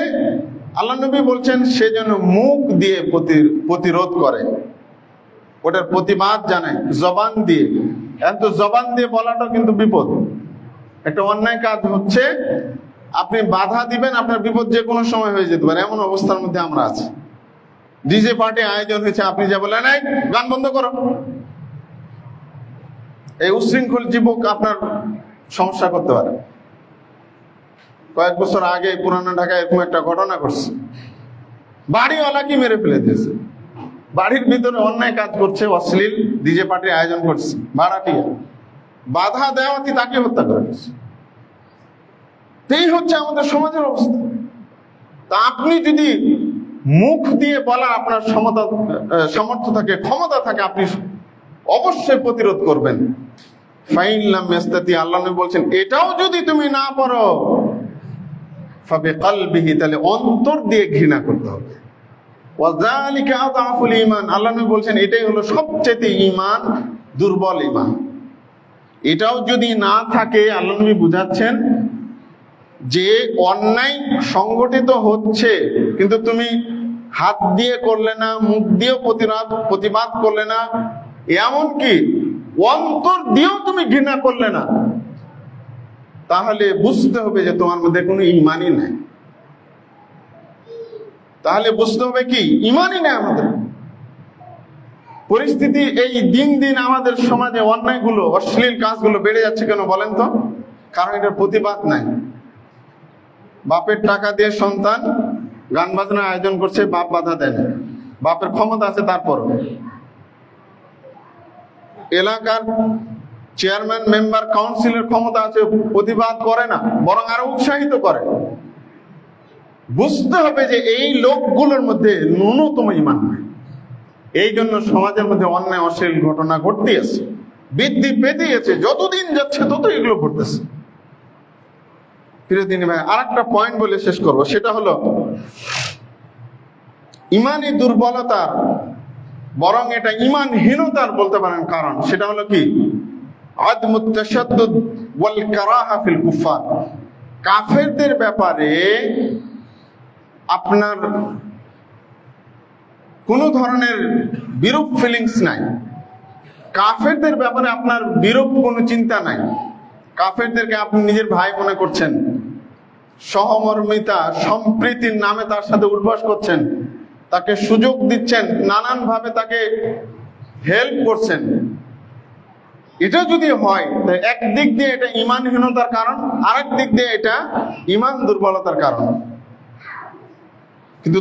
A: আল্লাহ নবী বলছেন সেজন্য মুখ দিয়ে প্রতিরোধ করে, ওটার প্রতিবাদ জানায় জবান দিয়ে। এত জবান দিয়ে বলাটা কিন্তু বিপদ। একটা অন্যায় কাজ হচ্ছে, আপনি বাধা দিবেন, আপনার বিপদ যে কোনো সময় হয়ে যেতে পারে, এমন অবস্থার মধ্যে আমরা আছি। ডিজে পার্টি আয়োজন হয়েছে, আপনি যা বলেন এই গান বন্ধ করো, এই উশৃঙ্খল যুবক আপনার সমস্যা করতে পারে। কয়েক বছর আগে পুরানা ঢাকায় এরকম একটা ঘটনা ঘটছে, বাড়িওয়ালাকে মেরে ফেলে দিয়েছে। বাড়ির ভিতরে অন্যায় কাজ করছে, অশ্লীল ডিজে পার্টির আয়োজন করছে, ভাড়াটিয়া বাধা দেওয়াতে তাকে হত্যা করে দিয়েছে। এই হচ্ছে আমাদের সমাজের অবস্থা। তা আপনি যদি মুখ দিয়ে বলা আপনার সামর্থ্য থাকে, ক্ষমতা থাকে, আপনি অবশ্যই প্রতিরোধ করবেন। ফাইন লাম ইস্তাতি, আল্লাহ নবী বলছেন এটাও যদি তুমি না পারো, ফাবিকলবিহি, তাহলে অন্তর দিয়ে ঘৃণা করতে হবে। ওয়াযালিকা আযআফুল ঈমান, আল্লাহ নবী বলছেন এটাই হলো সবচেয়ে ঈমান দুর্বল ঈমান। এটাও যদি না থাকে, আল্লাহ নবী বুঝাচ্ছেন যে অন্যায় সংগঠিত হচ্ছে, কিন্তু তুমি হাত দিয়ে করলে না, মুখ দিয়েও প্রতিবাদ করলে না, এমনকি অন্তর দিয়েও তুমি ঘৃণা করলে না, তাহলে বুঝতে হবে যে তোমার মধ্যে কোনো ইমানই নাই। তাহলে বুঝতে হবে কি ইমানই নাই আমাদের। পরিস্থিতি এই দিন দিন আমাদের সমাজে অন্যায়গুলো, অশ্লীল কাজগুলো বেড়ে যাচ্ছে কেন বলেন তো? কারণ এটার প্রতিবাদ নাই। বাপের টাকা দিয়ে সন্তান গান বাজনার আয়োজন করছে, বাপ বাধা দেন। বাপের ক্ষমতা আছে, তারপর এলাকার চেয়ারম্যান, মেম্বার, কাউন্সিলের ক্ষমতা আছে, প্রতিবাদ করে না, বরং আরো উৎসাহিত করে। বুঝতে হবে যে এই লোকগুলোর মধ্যে ন্যূনতম ইমান নেই। এই জন্য সমাজের মধ্যে অন্যায় অশ্লীল ঘটনা ঘটতে আছে, বৃদ্ধি পেতে আছে, যতদিন যাচ্ছে তত এগুলো ঘটতেছে। প্রিয় দিনী ভাই, আর একটা পয়েন্ট বলে শেষ করব, সেটা হলো ইমানি দুর্বলতা, বরং এটা ইমানহীনতার বলতে পারেন কারণ। সেটা হলো কি আদমুত তাশাদ্দুদ ওয়াল কারাহা ফিল কুফার। কাফেরদের ব্যাপারে আপনার কোন ধরনের বিরূপ ফিলিংস নাই। কাফেরদের ব্যাপারে আপনার বিরূপ কোনো চিন্তা নাই। কাফেরদেরকে আপনি নিজের ভাই মনে করছেন, সহমর্মিতা সম্প্রীতির নামে তার সাথে উঠবাস করছেন, তাকে সুযোগ দিচ্ছেন, নানান ভাবে তাকে হেল্প করছেন। এটা যদি হয়, একদিক দিয়ে এটা ইমানহীনতার কারণ, আরেক দিক দিয়ে এটা ইমান দুর্বলতার কারণ। কিন্তু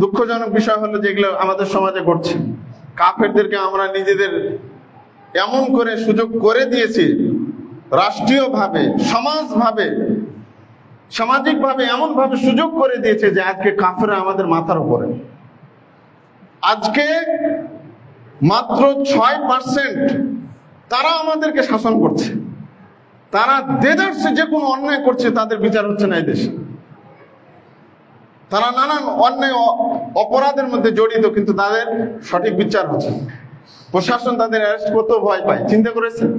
A: দুঃখজনক বিষয় হলো যেগুলো আমাদের সমাজে ঘটছে, কাফেরদেরকে আমরা নিজেদের এমন করে সুযোগ করে দিয়েছি, রাষ্ট্রীয়ভাবে, সমাজভাবে, সামাজিকভাবে এমন ভাবে সুযোগ করে দিয়েছে যে আজকে কাফেররা আমাদের মাথার উপরে। আজকে মাত্র 6% তারা আমাদেরকে শাসন করছে। তারা দেদারসে যে কোনো অন্যায় করছে, তাদের বিচার হচ্ছে না এই দেশে। তারা নানান অন্যায় অপরাধের মধ্যে জড়িত, কিন্তু তাদের সঠিক বিচার হচ্ছে। প্রশাসন তাদের অ্যারেস্ট করতেও ভয় পায়। চিন্তা করেছেন,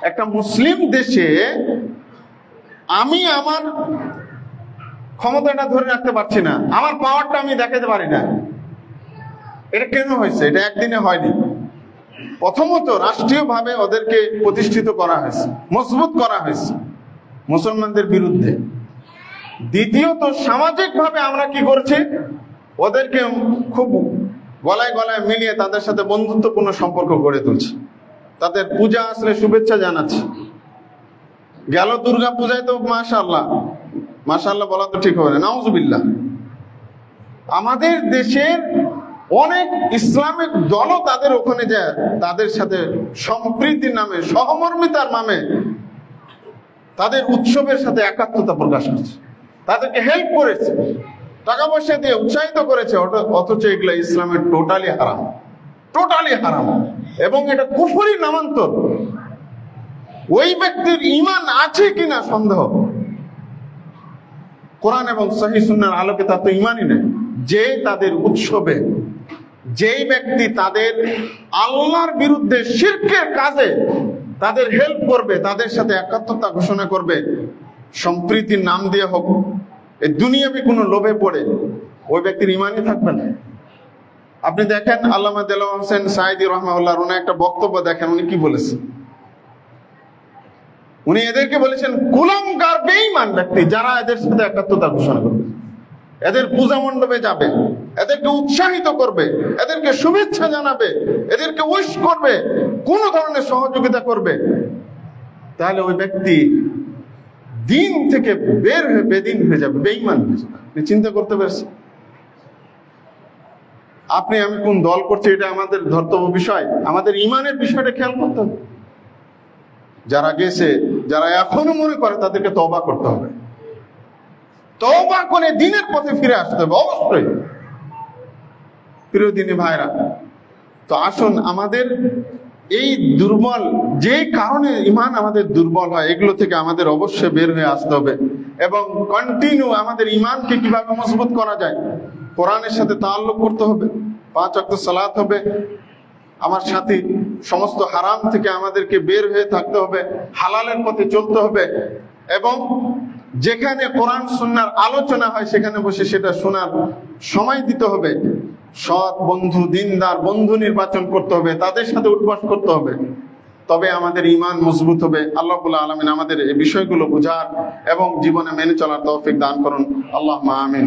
A: একটা মুসলিম দেশে আমি আমার ক্ষমতাটা ধরে রাখতে পারছি না, আমার পাওয়ারটা আমি দেখাতে পারি না। এটা কেন হয়েছে? এটা একদিনে হয়নি। প্রথমত রাষ্ট্রীয়ভাবে ওদেরকে প্রতিষ্ঠিত করা হয়েছে, মজবুত করা হয়েছে মুসলমানদের বিরুদ্ধে। দ্বিতীয়ত সামাজিকভাবে আমরা কি করছি, ওদেরকে খুব গলায় গলায় মিলিয়ে তাদের সাথে বন্ধুত্বপূর্ণ সম্পর্ক গড়ে তুলছি। তাদের পূজা আসলে শুভেচ্ছা জানাচ্ছি। গেল দুর্গা পূজায় তো মাশাআল্লাহ, মাশাআল্লাহ বলা তো ঠিক হবে না, নাউজুবিল্লাহ, আমাদের দেশের অনেক ইসলামিক দলও তাদের ওখানে যায়, তাদের সাথে সম্প্রীতির নামে, সহমর্মিতার নামে তাদের উৎসবের সাথে একাত্মতা প্রকাশ করছে, তাদেরকে হেল্প করেছে, টাকা পয়সা দিয়ে উৎসাহিত করেছে। অথচ এগুলো ইসলামের টোটালি হারাম, টোটালি হারাম, এবং এটা কুফরি নামান্তর। ওই ব্যক্তির ঈমান আছে কিনা সন্দেহ। কোরআন এবং সহিহ সুন্নাহর আলোকে তার তো ঈমানই নেই। যে তাদের উৎসবে, যেই ব্যক্তি তাদের আল্লাহর বিরুদ্ধে শিরকের কাজে তাদের হেল্প করবে, তাদের সাথে একাত্মতা ঘোষণা করবে, সম্প্রীতির নাম দিয়ে হোক, এই দুনিয়াবি কোনো লোভে পড়ে, ওই ব্যক্তির ঈমানই থাকবে না। আপনি দেখেন আল্লামা দেলোয়ার হোসেন সাঈদী রাহমাহুল্লাহর উনি একটা বক্তব্য দেখেন, উনি কি বলেছেন। উনি এদেরকে বলেছেন কুলাঙ্গার বেঈমান ব্যক্তি যারা এদের সাথে একাত্মতা ঘোষণা করবে, এদের পূজা মণ্ডপে যাবে, এদেরকে উৎসাহিত করবে, এদেরকে শুভেচ্ছা জানাবে, এদেরকে উইশ করবে, কোন ধরনের সহযোগিতা করবে, তাহলে ওই ব্যক্তি দিন থেকে বের হয়ে বেদিন হয়ে যাবে, বেঈমান হয়ে যাবে। আপনি চিন্তা করতে পারছেন? আপনি আমি কোন দল করছি এটা আমাদের ধর্তব্য বিষয়, আমাদের ঈমানের বিষয়টা খেয়াল করতে হবে। যারা গেছে, যারা এখনো মনে করে, তাদেরকে তওবা করতে হবে, তওবা করে দ্বীনের পথে ফিরে আসতে হবে অবশ্যই। প্রিয় দিনী ভাইরা, তো আসুন আমাদের এই দুর্বল, যে কারণে ঈমান আমাদের দুর্বল হয়, এগুলো থেকে আমাদের অবশ্যই বের হয়ে আসতে হবে এবং কন্টিনিউ আমাদের ঈমানকে কিভাবে মজবুত করা যায়, কোরআনের সাথে তাআল্লুক করতে হবে, 5 ওয়াক্ত সালাত হবে আমার সাথে, সমস্ত হারাম থেকে আমাদেরকে বের হয়ে থাকতে হবে, হালালের পথে চলতে হবে, এবং যেখানে কোরআন সুন্নাহর আলোচনা হয় সেখানে বসে সেটা শোনার সময় দিতে হবে। সৎ বন্ধু, দিনদার বন্ধু নির্বাচন করতে হবে, তাদের সাথে উঠবাস করতে হবে। তবে আমাদের ঈমান মজবুত হবে। আল্লাহ রাব্বুল আলামিন আমাদের এই বিষয়গুলো বুঝার এবং জীবনে মেনে চলার তৌফিক দান করুন। আল্লাহুম্মা আমিন।